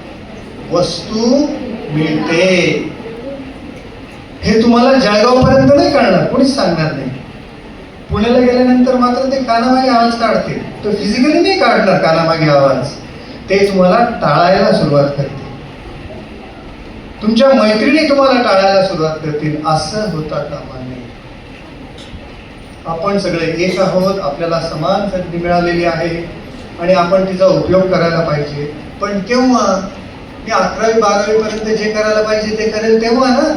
Speaker 1: वस्तू मिळते. हे तुम्हाला जळगाव पर्यंत नाही कळणार, कोणीच सांगणार नाही. पुण्याला गेल्यानंतर मात्र ते कानामागे आवाज काढते. तो फिजिकली नाही काढणार कानामागे आवाज, ते तुम्हाला टाळायला सुरुवात करते. तुमच्या मैत्रिणी तुम्हाला टाळायला सुरुवात करतील. असं होता कामा नये. आपण सगळे एक आहोत. आपल्याला समान संधी मिळालेली आहे आणि आपण तिचा उपयोग करायला पाहिजे. पण केव्हा? मी 11वी 12वी पर्यंत जे करायला पाहिजे ते करेल तेव्हा ना.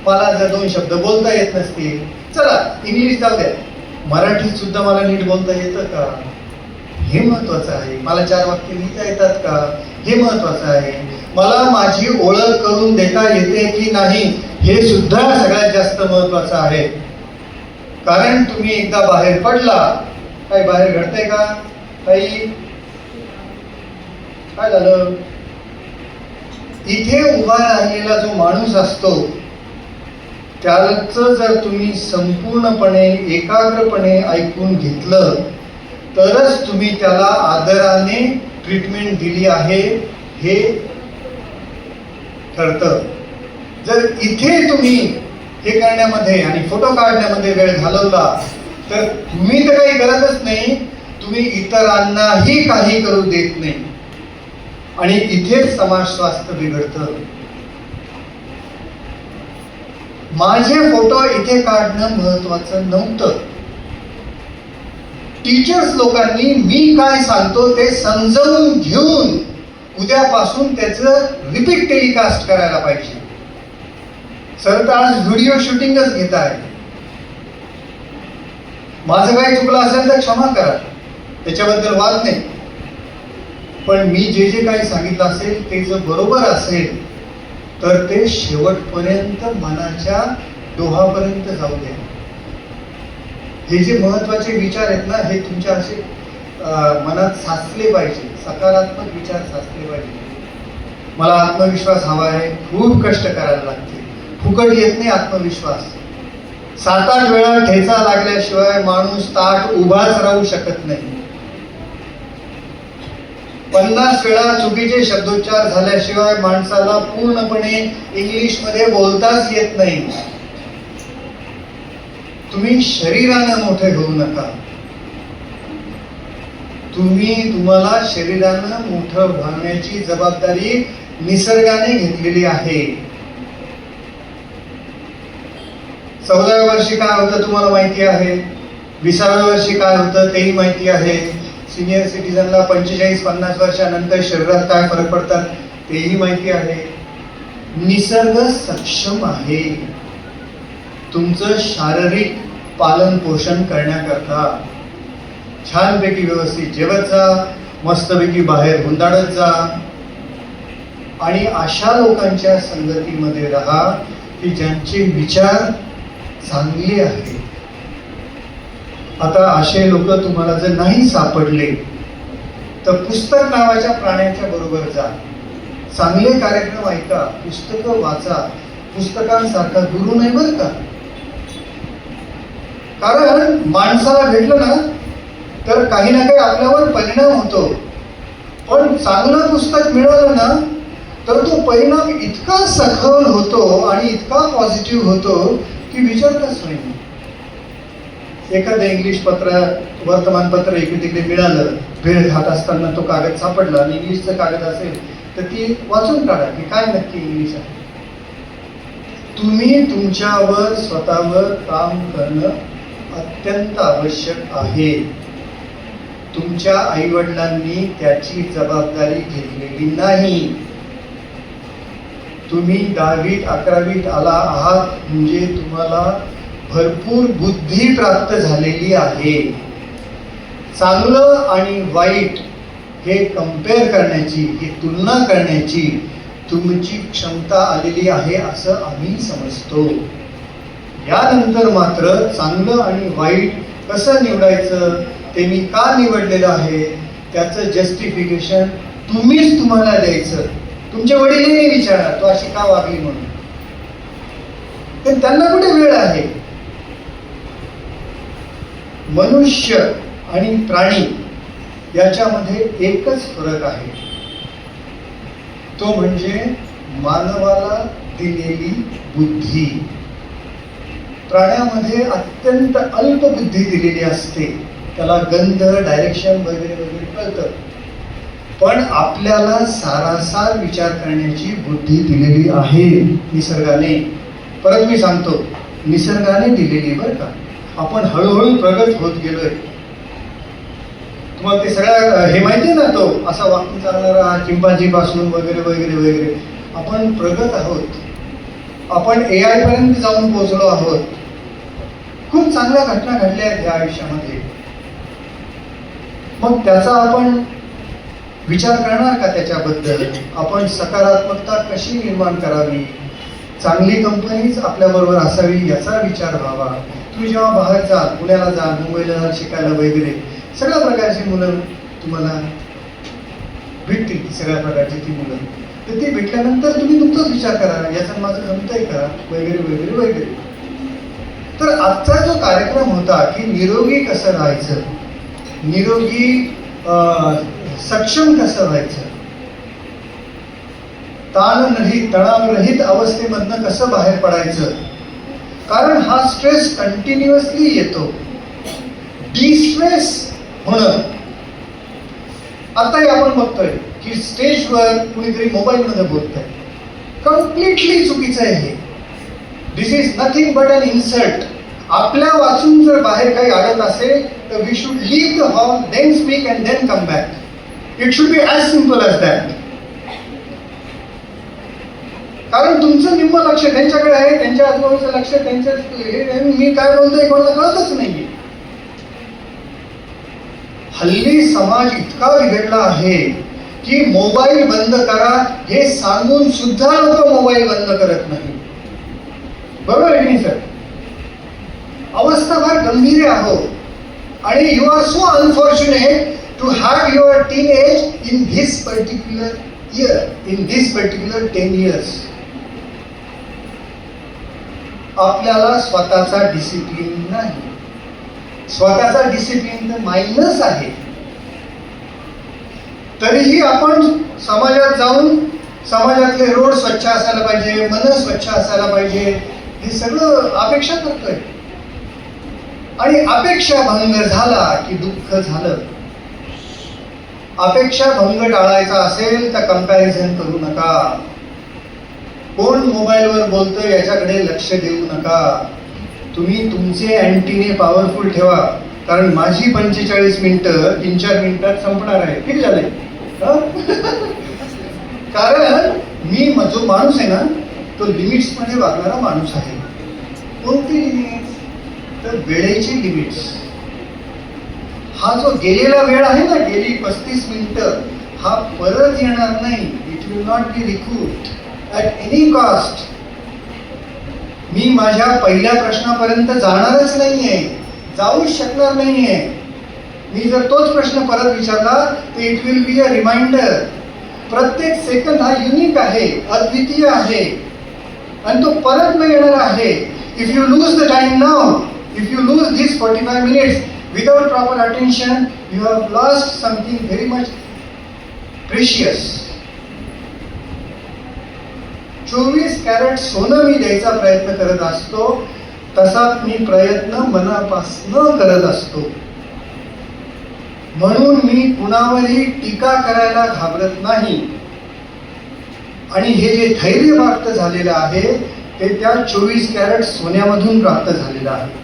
Speaker 1: मला जर 2 शब्द बोलता येत नसतील, चला इंग्लिश जाऊ द्या, मराठीत सुद्धा मला नीट बोलता येतं का हे महत्वाचं आहे. मला 4 वाक्य लिहिता येतात का हे महत्वाचं आहे. मला माझी ओळख करून देता येते की नाही हे सुद्धा सगळ्यात जास्त महत्वाचं आहे. कारण तुम्ही एकदा बाहेर पडला, काही बाहेर घडतंय का, काही काय झालं, इथे उभा राहिलेला जो माणूस असतो त्याच जर तुम्ही संपूर्णपणे एकाग्रपणे ऐकून घेतलं तरच तुम्ही त्याला आदराने ट्रीटमेंट दिली आहे हे ठरतं. जर इथे तुम्ही हे करण्यामध्ये आणि फोटो काढण्यामध्ये वेळ घालवला तर तुम्ही तर काही करतच नाही, तुम्ही इतरांनाही काही करू देत नाही आणि इथेच समाज स्वास्थ्य बिघडतं. माझे फोटो इथे काढणं महत्वाचं नव्हतं. टीचर्स लोकांनी मी काय सांगतो ते समजावून घेऊन उद्यापासून त्याचं रिपीट टेलिकास्ट करायला पाहिजे. सर तर आज व्हिडिओ शूटिंगच घेत आहे. माझं काही चुकलं असेल तर क्षमा करा, त्याच्याबद्दल वाद नाही. पण मी जे जे काही सांगितलं असेल ते जर बरोबर असेल तर ते शेवटपर्यंत मनाच्या डोहापर्यंत जाऊ द्या. हे जे महत्वाचे विचार आहेत ना हे तुमच्या असे मनात साचले पाहिजे, सकारात्मक विचार साचले पाहिजे. मला आत्मविश्वास हवा आहे, खूप कष्ट करायला लागते, फुकट येत नाही आत्मविश्वास. 7-8 वेळा ठेचा लागल्याशिवाय माणूस ताठ उभाच राहू शकत नाही. 50 वेळा चुकीचे शब्दोच्चार झाल्याशिवाय माणसाला पूर्णपणे इंग्लिश मध्ये बोलताच येत नाही. तुम्ही शरीरानं मोठे होऊ नका, तुम्हाला शरीरानं मोठं होण्याची जबाबदारी निसर्गाने घेतलेली आहे. 14व्या वर्षी काय होतं तुम्हाला माहिती आहे, 20व्या वर्षी काय होतं तेही माहिती आहे. सिनियर सिटीजनला 45-50 वर्षानंतर शरीरात काय फरक पडतात तेही माहिती आहे. निसर्ग सक्षम आहे तुमचं शारीरिक पालन पोषण करण्याकरता. छानपैकी व्यवस्थित जेवत जा, मस्तपैकी बाहेर हुंदाडत जा आणि अशा लोकांच्या संगतीमध्ये राहा की ज्यांचे विचार चांगले आहेत. आता असे लोक तुम्हाला जर नाही सापडले तर पुस्तक नावाच्या प्राण्याच्या बरोबर जा, चांगले कार्यक्रम ऐका, पुस्तकं वाचा. पुस्तकांसारखा गुरु नाही बरं का. कारण माणसाला भेटलं ना तर काही ना काही आपल्यावर परिणाम होतो. पण चांगलं पुस्तक मिळालं ना तर तो परिणाम इतका सखोल होतो आणि इतका पॉझिटिव्ह होतो की विचारताच नाही. एखादं इंग्लिश पत्र वर्तमानपत्र इकडे तिकडे मिळालं, भेळ खात असताना तो कागद सापडला आणि इंग्लिशचं कागद असेल तर ती वाचून काढा की काय नक्की इंग्लिश आहे. तुम्ही तुमच्यावर स्वतःवर काम करणं अत्यंत आवश्यक आहे. तुमच्या आई-वडिलांनी त्याची जबाबदारी घेतलेली नाही. तुम्ही 10वीत 11वीत आला आहात म्हणजे तुम्हाला भरपूर बुद्धी प्राप्त झालेली आहे. चांगलं आणि वाईट हे कंपेअर करण्याची, ही तुलना करण्याची तुमची क्षमता आलेली आहे असं आम्ही समजतो. यानंतर मात्र चांगलं आणि वाईट कसं निवडायचं, ते मी का निवडलेलं आहे त्याचं जस्टिफिकेशन तुम्हीच तुम्हाला द्यायचं. तुमच्या वडिलांनी विचारा तो अशी का वागली म्हणून, तर त्यांना कुठे वेळ आहे. मनुष्य आणि प्राणी याच्यामध्ये एकच फरक आहे, तो म्हणजे मानवाला दिलेली बुद्धी. प्राण्यामध्ये अत्यंत अल्प बुद्धी दिलेली असते, त्याला गंध, डायरेक्शन वगैरे वगैरे कळतं. पण आपल्याला सारासार विचार करण्याची बुद्धी दिलेली आहे निसर्गाने. परत मी सांगतो, निसर्गाने दिलेली बरं का. आपण हळूहळू प्रगत होत गेलोय. मग ते सगळ्या हे माहिती आहे ना, तो असा वाक्य चालणारा चिंपांझी पासून वगैरे वगैरे वगैरे. आपण प्रगत आहोत, आपण AI पर्यंत जाऊन पोहोचलो आहोत. खूप चांगल्या घटना घडल्या आहेत या आयुष्यामध्ये. मग त्याचा आपण विचार करणार का त्याच्याबद्दल? आपण सकारात्मकता कशी निर्माण करावी, चांगली कंपनीच आपल्याबरोबर असावी याचा विचार व्हावा. तुम्ही जेव्हा बाहेर जा, पुण्याला जा, मुंबईला जा शिकायला वगैरे, सगळ्या प्रकारची मुलं तुम्हाला भेटतील. सगळ्या प्रकारची ती मुलं, तर ती भेटल्यानंतर तुम्ही तुमचाच विचार करा, याचं माझं जमतंय का वगैरे वगैरे वगैरे. तर आजचा जो कार्यक्रम होता की निरोगी कसं राहायचं, निरोगी सक्षम कसं व्हायचं, तणावरहित अवस्थेमधनं कसं बाहेर पडायचं. कारण हा स्ट्रेस कंटिन्युअसली येतो. डिस्ट्रेस होणं, आताही आपण बघतोय की स्टेजवर कुणीतरी मोबाईलमध्ये बोलतंय, कम्प्लिटली चुकीचं आहे हे. This is nothing but an insult. आपल्या वाचून जर बाहेर काही आढळत असेल तर we should leave the hall, then speak and then come back. It should be as simple as that. कारण तुमचं निम्म लक्ष त्यांच्याकडे आहे, त्यांच्या आजूबाजूचं लक्ष त्यांच्या, मी काय बोलतोय कोणाला कळतच नाहीये. हल्ली समाज इतका बिघडला आहे की मोबाईल बंद करा हे सांगून सुद्धा लोक मोबाईल बंद करत नाही. बरोबर आहे की नाही सर? अवस्था फार गंभीर आहे. आणि you are so unfortunate to have your teenage in this particular year, in this particular 10 years. आपल्याला स्वतःचा डिसिप्लिन नाही. स्वतःचा डिसिप्लिन तर मायनस आहे. तरीही आपण समाजात जाऊन समाजातले रोड स्वच्छ असायला पाहिजे, मन स्वच्छ असायला पाहिजे, हे सगळं अपेक्षा करतोय. आणि अपेक्षा भंग झाला की दुःख झालं. अपेक्षा भंग टाळायचा असेल तर कंपॅरिझन करू नका. कोण मोबाईलवर बोलतोय याच्याकडे लक्ष देऊ नका. तुम्ही तुमचे अँटीने पॉवरफुल ठेवा. कारण माझी 45 मिनिटं 3-4 मिनिटात संपणार आहे. किती झाले? कारण मी जो माणूस आहे ना तो लिमिट्स मध्ये वागणारा माणूस आहे. कोणती लिमिट्स? तर वेळेची लिमिट्स. हा जो गेलेला वेळ आहे ना, गेली 35 मिनिटं, हा परत येणार नाही. It will not be recouped at any cost. मी माझ्या पहिल्या प्रश्नापर्यंत जाणारच नाहीये, जाऊच शकणार नाहीये. मी जर तोच प्रश्न परत विचारला तर it will be a reminder. प्रत्येक सेकंद हा युनिक आहे, अद्वितीय आहे आणि तो परत न येणार आहे. If you lose the time now, if you lose this 45 minutes without proper attention, you have lost something very much precious. 24 crate सोनं मी द्यायचा प्रयत्न करत असतो, तसाच मी प्रयत्न मनापासून करत असतो. म्हणून मी कुणावरही टीका करायला घाबरत नाही. आणि हे जे धैर्य प्राप्त झालेलं आहे ते त्या 24 कॅरेट सोन्यामधून प्राप्त झालेलं आहे.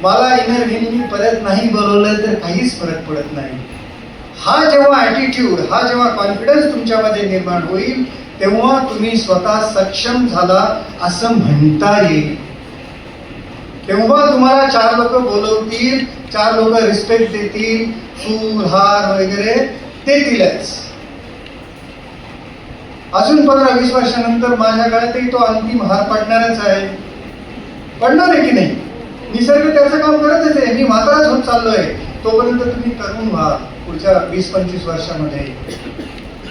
Speaker 1: मला इनर परत नाही बोलवलं तर काहीच फरक पडत नाही. हा जेव्हा ॲटिट्यूड, हा जेव्हा कॉन्फिडन्स तुमच्यामध्ये निर्माण होईल तेव्हा तुम्ही स्वतः सक्षम झाला असं म्हणता येईल. तेव्हा तुम्हाला 4 लोक बोलवतील, 4 लोक रिस्पेक्ट देतील, फूल हार वगैरे देतीलच. अजून 15-20 वर्षानंतर माझ्या काळातही तो अंतिम हार पडणारच आहे. पडणार आहे की नाही? निसर्ग त्याचं काम करतच आहे. मी म्हाताराच होत चाललोय. तोपर्यंत तुम्ही तरुण व्हा. पुढच्या 20-25 वर्षामध्ये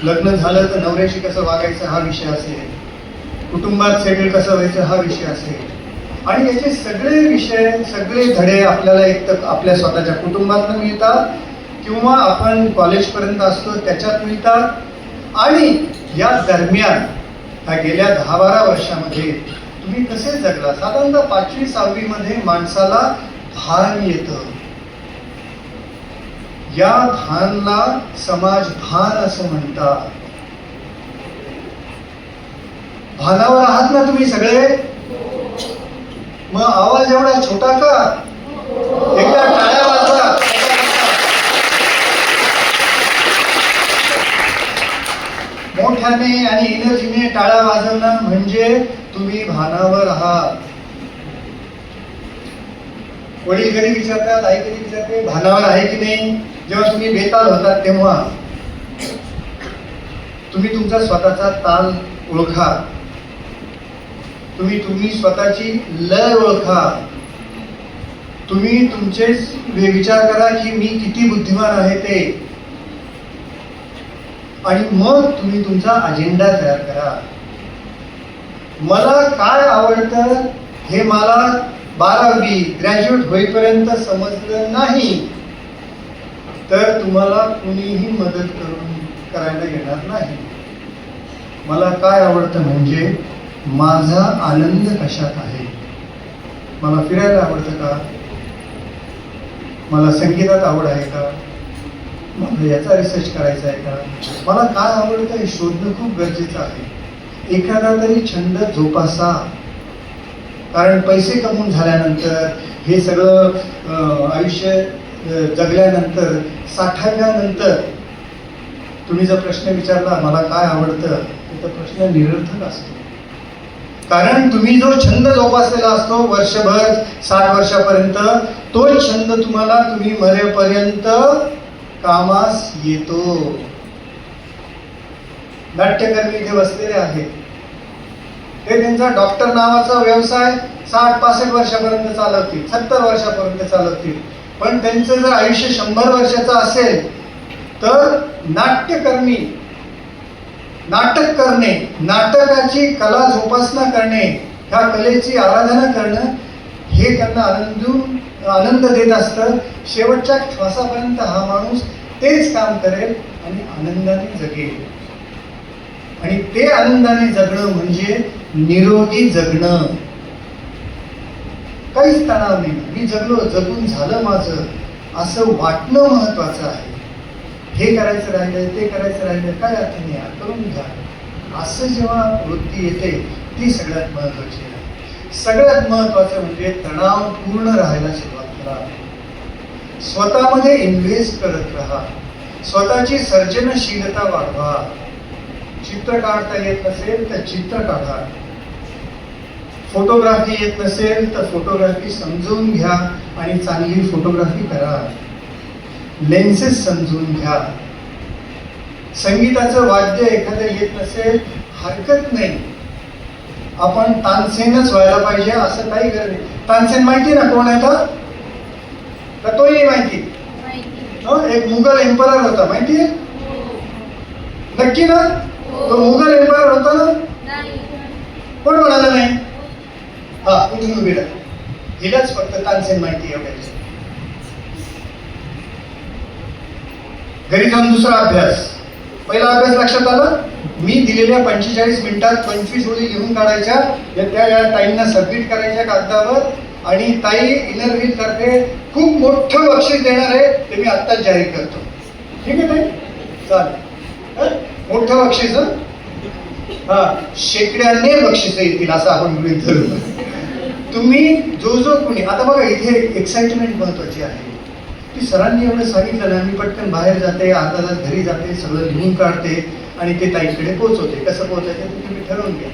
Speaker 1: लग्न झालं तर नवऱ्याशी कसं वागायचं हा विषय असेल, कुटुंबात सेटल कसं व्हायचं हा विषय असेल. आणि याचे सगळे विषय, सगळे धडे आपल्याला एक तर आपल्या स्वतःच्या कुटुंबातून मिळतात किंवा आपण कॉलेजपर्यंत असतो त्याच्यात मिळतात. आणि या दरम्यान ह्या गेल्या 10-12 वर्षामध्ये तुम्ही कसे जगला. साधारणतः 5वी-6वी मध्ये माणसाला भान येतं. या भानला समाज भान असं म्हणतात. भानावर आहात ना तुम्ही सगळे? मग आवाज एवढा छोटा का? एकदा टाळ्या वाजवा. उत्साहाने आणि एनर्जीने टाळ्या वाजवणं म्हणजे तुम्ही भानावर आहात. वडील कधी विचारतात, आई कधी विचारते, भानावर आहे की नाही? जेव्हा तुम्ही बेताल होतात तेव्हा तुम्ही तुमचा स्वतःचा ताल ओळखा, तुम्ही स्वतःची लय ओळखा, तुम्ही तुमचे विचार करा की मी किती बुद्धिमान आहे ते, आणि मग तुम्ही तुमचा अजेंडा तयार करा. मला काय आवडतं हे मला 12वी ग्रॅज्युएट होईपर्यंत समजलं नाही तर तुम्हाला कुणीही मदत करायला येणार नाही. मला काय आवडतं म्हणजे माझा आनंद कशात आहे. मला फिरायला आवडतं का? मला संगीतात आवड आहे का? मला याचा रिसर्च करायचा आहे का? मला काय आवडतं हे शोधणं खूप गरजेचं आहे. एखादा तरी छंद जोपासा, कारण पैसे कमवून झाल्यानंतर हे सगळं आयुष्य जगल्यानंतर 60व्यानंतर तुम्ही जर प्रश्न विचारला मला काय आवडतं तर प्रश्न निरर्थक असतो. कारण तुम्ही जो छंद जोपासलेला असतो वर्षभर 60 वर्षापर्यंत, तोच छंद तुम्ही मरेपर्यंत कामास येतो. नाट्यकर्मी इथे बसलेले आहेत, ते त्यांचा डॉक्टर नावाचा व्यवसाय 60-65 वर्षापर्यंत चालवतील, 70 वर्षापर्यंत चालवतील. पण त्यांचं जर आयुष्य 100 वर्षाचं असेल तर नाट्यकर्मी, नाटक करणे, नाटकाची कला जोपासना करणे, ह्या कलेची आराधना करणं हे त्यांना आनंद देत असतं. शेवटच्या श्वासापर्यंत हा माणूस तेच काम करेल आणि आनंदाने जगेल. आणि ते आनंदाने जगणं म्हणजे निरोगी जगणं. काहीच तणाव नाही, मी जगलो, जगून झालं माझं असं वाटणं महत्वाचं आहे. हे करायचं राहिलं, ते करायचं राहिलं, काय अर्थ नाही, करून घ्या असं जेव्हा वृत्ती येते ती सगळ्यात महत्वाची आहे. सगळ्यात महत्वाचं म्हणजे तणाव पूर्ण राहायला सुरुवात करा. स्वतःमध्ये इन्व्हेस्ट करत राहा, स्वतःची सर्जनशीलता वाढवा. चित्र काढता येत नसेल तर चित्र काढा, फोटोग्राफी येत नसेल तर फोटोग्राफी समजून घ्या आणि चांगली फोटोग्राफी करा. लेन्सेस समजून घ्या. संगीताचं वाद्य एखादं येत नसेल हरकत नाही, आपण तानसेनच व्हायला पाहिजे असं काही गरज नाही. तानसेन माहिती ना कोण आहे का? तोही माहिती. एक मुघल एम्परर होता, माहितीये? नक्की ना? तो मुघल एम्परर होता ना? कोण म्हणाला नाही? हा, तुम्ही उभी राहा. हिलाच फक्त तानसेन माहिती एवढ्याच. घरी जाऊन दुसरा अभ्यास. पहिला अभ्यास लक्षात आला? मी दिलेल्या 45 मिनिटात 25 ओळी लिहून काढायच्या, त्या ताईंना सबमिट करायच्या कागदावर, आणि ताई इनरव्हील तर्फे खूप मोठं बक्षीस देणार आहे ते मी आत्ताच जाहीर करतो. ठीक आहे ताई? चालेल, मोठं बक्षीस. हा, शेकड्याने बक्षीस येतील असं आपण गृहीत धरू. तुम्ही जो कोणी, आता बघा इथे एक्साइटमेंट महत्वाची आहे. की सरांनी एवढं सांगितलं ना, मी पटकन बाहेर जाते, अर्धा तास घरी जाते, सगळं लिहून काढते आणि ते ताईकडे पोहोचवते. कसं पोहोचायचं ते तुम्ही ठरवून घ्या.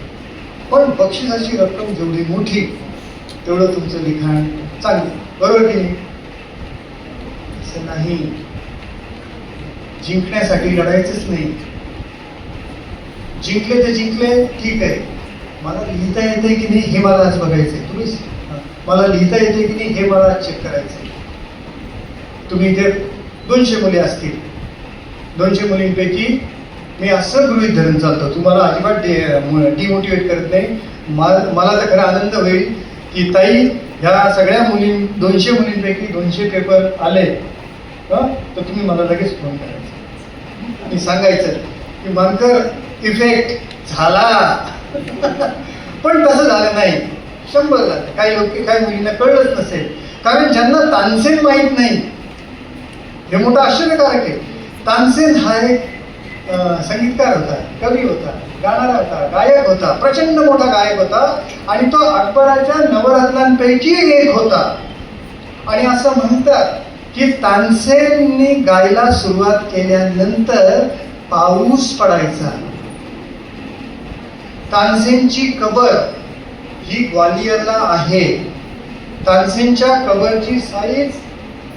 Speaker 1: पण बक्षिसाची रक्कम जेवढी मोठी तेवढं तुमचं लिखाण चांगलं, बरोबर की नाही? असं नाही, जिंकण्यासाठी लढायचंच नाही. जिंकले ते जिंकले, ठीक आहे. मला लिहिता येते की नाही हे मला आज बघायचंय. तुम्ही मला लिहिता येते की नाही हे मला आज चेक करायचंय. तुम्ही इथे 200 मुली असतील, 200 मुलींपैकी मी असं गृहीत धरून चालतो, तुम्हाला अजिबात डिमोटिवेट करत नाही. मला तर खरा आनंद होईल की ताई ह्या सगळ्या 200 मुलींपैकी 200 पेपर आले तर तुम्ही मला लगेच फोन करायचा आणि सांगायचं की मानकर इफेक्ट झाला. पण तसं झालं नाही, 100 झालं. काही लोक, काही मुलींना कळलंच नसेल, कारण ज्यांना तानसेन माहीत नाही हे मोठं आश्चर्यकारक आहे. तानसेन हा एक संगीतकार होता, कवी होता, गाणारा होता, गायक होता, प्रचंड मोठा गायक होता, आणि तो अकबराच्या नवरत्नांपैकी एक होता. आणि असं म्हणतात की तानसेनने गायला सुरुवात केल्यानंतर पाऊस पडायचा. तानसेनची कबर ही ग्वालियरला आहे. तानसेनच्या कबरची साईज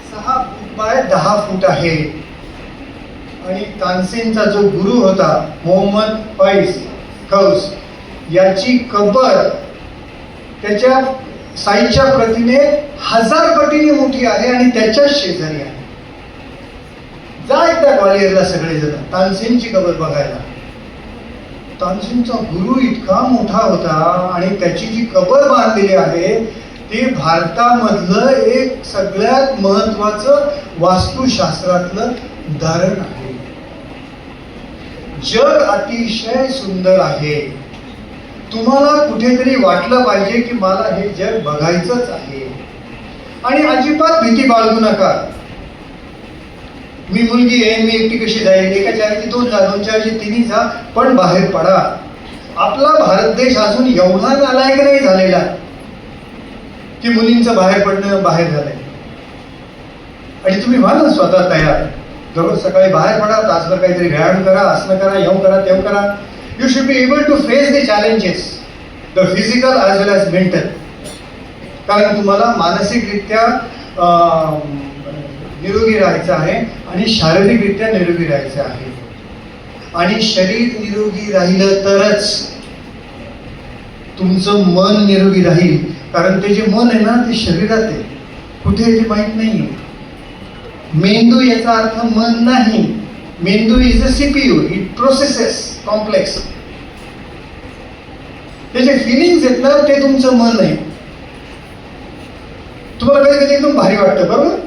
Speaker 1: 6 फूट बाय 10 फूट आहे. आणि तानसेनचा जो गुरु होता मोहम्मद फैज खौस, याची कबर त्याच्या साईजच्या प्रतीने 1000 पटीने मोठी आहे आणि त्याच्याच शेजारी आहे. जा एकदा ग्वालियरला सगळेजण तानसेनची कबर बघायला. तानसेनचा गुरु इतका मोठा होता आणि त्याची जी कबर बांधलेली आहे ते भारतामधलं एक सगळ्यात महत्वाचं वास्तुशास्त्रातलं उदाहरण आहे. जग अतिशय सुंदर आहे. तुम्हाला कुठेतरी वाटलं पाहिजे की मला हे जग बघायचंच आहे. आणि अजिबात भीती बाळगू नका. मी मुलगी आहे, मी एकटी कशी जाईल, एकाच्या ऐवजी 2 जा, 2च्या ऐवजी 3 जा, पण बाहेर पडा. आपला भारत देश अजून एवढा नालायक नाही झालेला की मुलींचं बाहेर पडणं बाहेर झालंय. आणि तुम्ही व्हा ना स्वतः तयार. दररोज सकाळी बाहेर पडा, तासभर काहीतरी व्यायाम करा, असं करा, येऊ करा, तेव करा. You should be able to face the challenges, the physical as well as mental. कारण तुम्हाला मानसिकरित्या निरोगी राहायचं आहे आणि शारीरिकरित्या निरोगी राहायचं आहे. आणि शरीर निरोगी राहिलं तरच तुमचं मन निरोगी राहील. कारण ते जे मन आहे ना ते शरीरात आहे, कुठे आहे ते माहीत नाही. मेंदू याचा अर्थ मन नाही. मेंदू is a CPU, it processes complex. ते जे फिलिंग्स आहेत ना ते तुमचं मन आहे. तुम्हाला कधी कधी एकदम भारी वाटतं, बरोबर?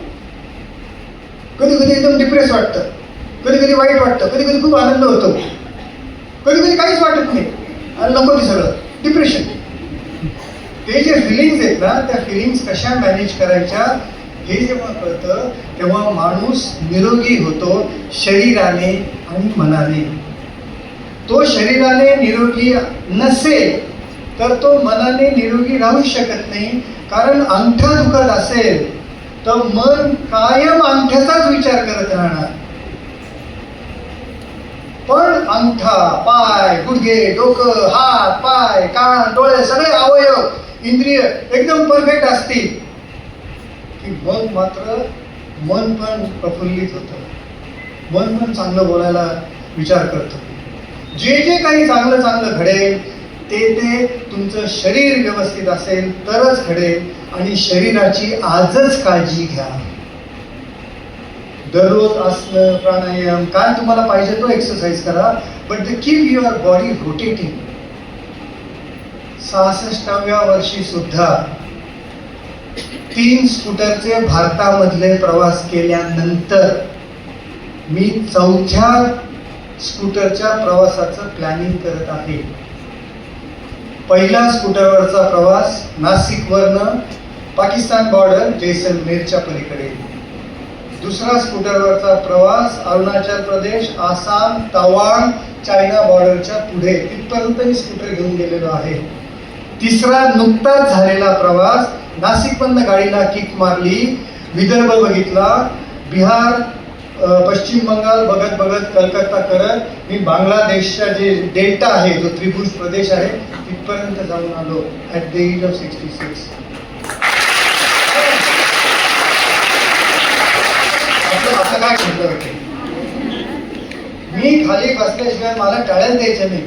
Speaker 1: कधी कधी एकदम डिप्रेस वाटतं, कधी कधी वाईट वाटतं, कधी कधी खूप आनंद होतो, कधी कधी काहीच वाटत नाही आणि नको ते सगळं डिप्रेशन. ते जे फिलिंग्स आहेत ना त्या फिलिंग्स कशा मॅनेज करायच्या हे जेव्हा कळतं तेव्हा माणूस निरोगी होतो शरीराने आणि मनाने. तो शरीराने निरोगी नसेल तर तो मनाने निरोगी राहू शकत नाही. कारण अंगठा दुखत असेल तर मन कायम अंगठ्याचाच विचार करत राहणार. पण अंगठा, पाय, गुडघे, डोकं, हात, पाय, कान, डोळे सगळे अवयव इंद्रिय एकदम परफेक्ट असतील की मग मात्र मन पण प्रफुल्लित होतं. मन पण चांगलं बोलायला विचार करतं. जे जे काही चांगलं चांगलं घडेल ते तुमचं शरीर व्यवस्थित असेल तरच घडेल. आणि शरीराची आजच काळजी घ्या. दररोज आसन, प्राणायाम, काय तुम्हाला पाहिजे तो एक्सरसाइज करा, but the keep your body rotating. 66व्या वर्षी सुद्धा 3 स्कूटरचे भारतामधले प्रवास केल्यानंतर मी 4थ्या स्कूटरच्या प्रवासाचं प्लॅनिंग करत आहे. पहिला स्कूटरवरचा प्रवास नाशिकवरनं पाकिस्तान बॉर्डर जैसलमेरच्या पलीकडे. दुसरा स्कूटरवरचा प्रवास अरुणाचल प्रदेश, आसाम, तवांग, चायना बॉर्डरच्या पुढे तिथपर्यंत मी स्कूटर घेऊन गेलेलो आहे. तिसरा नुकताच झालेला प्रवास नाशिकमधनं गाडीला किक मारली, विदर्भ बघितला, बिहार, पश्चिम बंगाल बघत बघत कलकत्ता करत मी बांगलादेशच्या जे डेल्टा आहे जो त्रिभुज प्रदेश आहे तिथपर्यंत जाऊन आलो ॲट द एज ऑफ 66. आता काय म्हटलं होते मी खाली बसल्याशिवाय मला टाळ्यात द्यायचं नाही.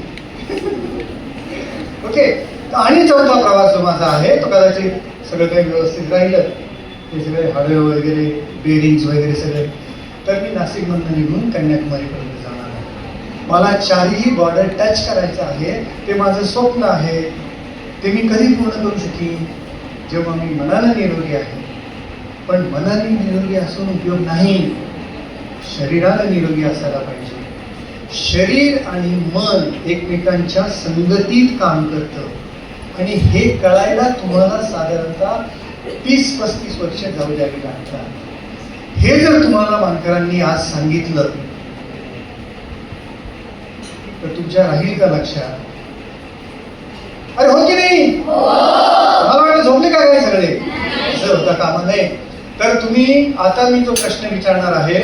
Speaker 1: ओके. आणि 4था प्रवास जो माझा आहे तो कदाचित सगळं काही व्यवस्थित राहिलं, ते सगळे हाडे वगैरे बेरिंग्स वगैरे सगळे, तर मी नाशिकमधून निघून कन्याकुमारीपर्यंत जाणार आहे. मला 4ही बॉर्डर टच करायचं आहे. ते माझं स्वप्न आहे. ते मी कधी पूर्ण करू शकीन जेव्हा मी मनाला निरोगी आहे. पण मनाने निरोगी असून उपयोग नाही, शरीराला निरोगी असायला पाहिजे. शरीर आणि मन एकमेकांच्या संगतीत काम करतं आणि हे कळायला तुम्हाला साधारणतः 30-35 वर्ष जाऊ द्यावी लागतात. हे जर तुम्हाला मानकरांनी आज सांगितलं तर तुमच्या राहील का लक्षात? अरे हो की नाही? मला वाटतं झोपले का काय सगळे? असं होता कामा नये. तर तुम्ही आता मी जो प्रश्न विचारणार आहे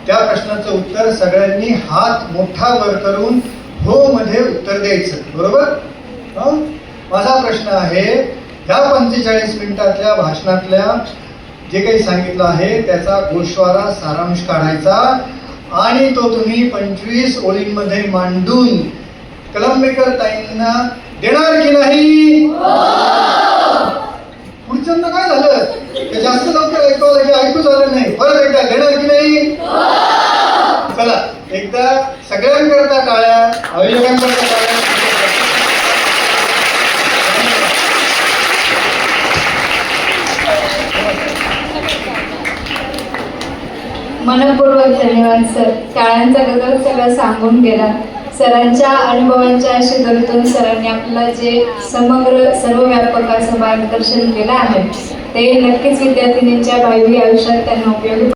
Speaker 1: त्या प्रश्नाचं उत्तर सगळ्यांनी हात मोठा वर करून हो मध्ये उत्तर द्यायचं. बरोबर? हं? माझा प्रश्न आहे, ह्या 45 मिनिटातल्या भाषणातल्या जे काही सांगितलं आहे त्याचा गोषवारा सारांश काढायचा आणि तो तुम्ही 25 ओळींमध्ये मांडून कलंबेकर ताईंना देणार की नाही? पुढच्यांना काय झालं? ते जास्त लवकर ऐकवलं की ऐकू झालं नाही. परत एकदा देणार की नाही? चला एकदा सगळ्यांकरता टाळ्या, आयोजकांकरता टाळ्या.
Speaker 2: मनपूर्वक धन्यवाद सर. टाळ्यांचा गजर सगळं सांगून गेला. सरांच्या अनुभवांच्या आशीर्वादातून सरांनी आपल्याला जे समग्र सर्वव्यापक असं मार्गदर्शन केलं आहे ते नक्कीच विद्यार्थिनींच्या भावी आयुष्यात त्यांना उपयोगी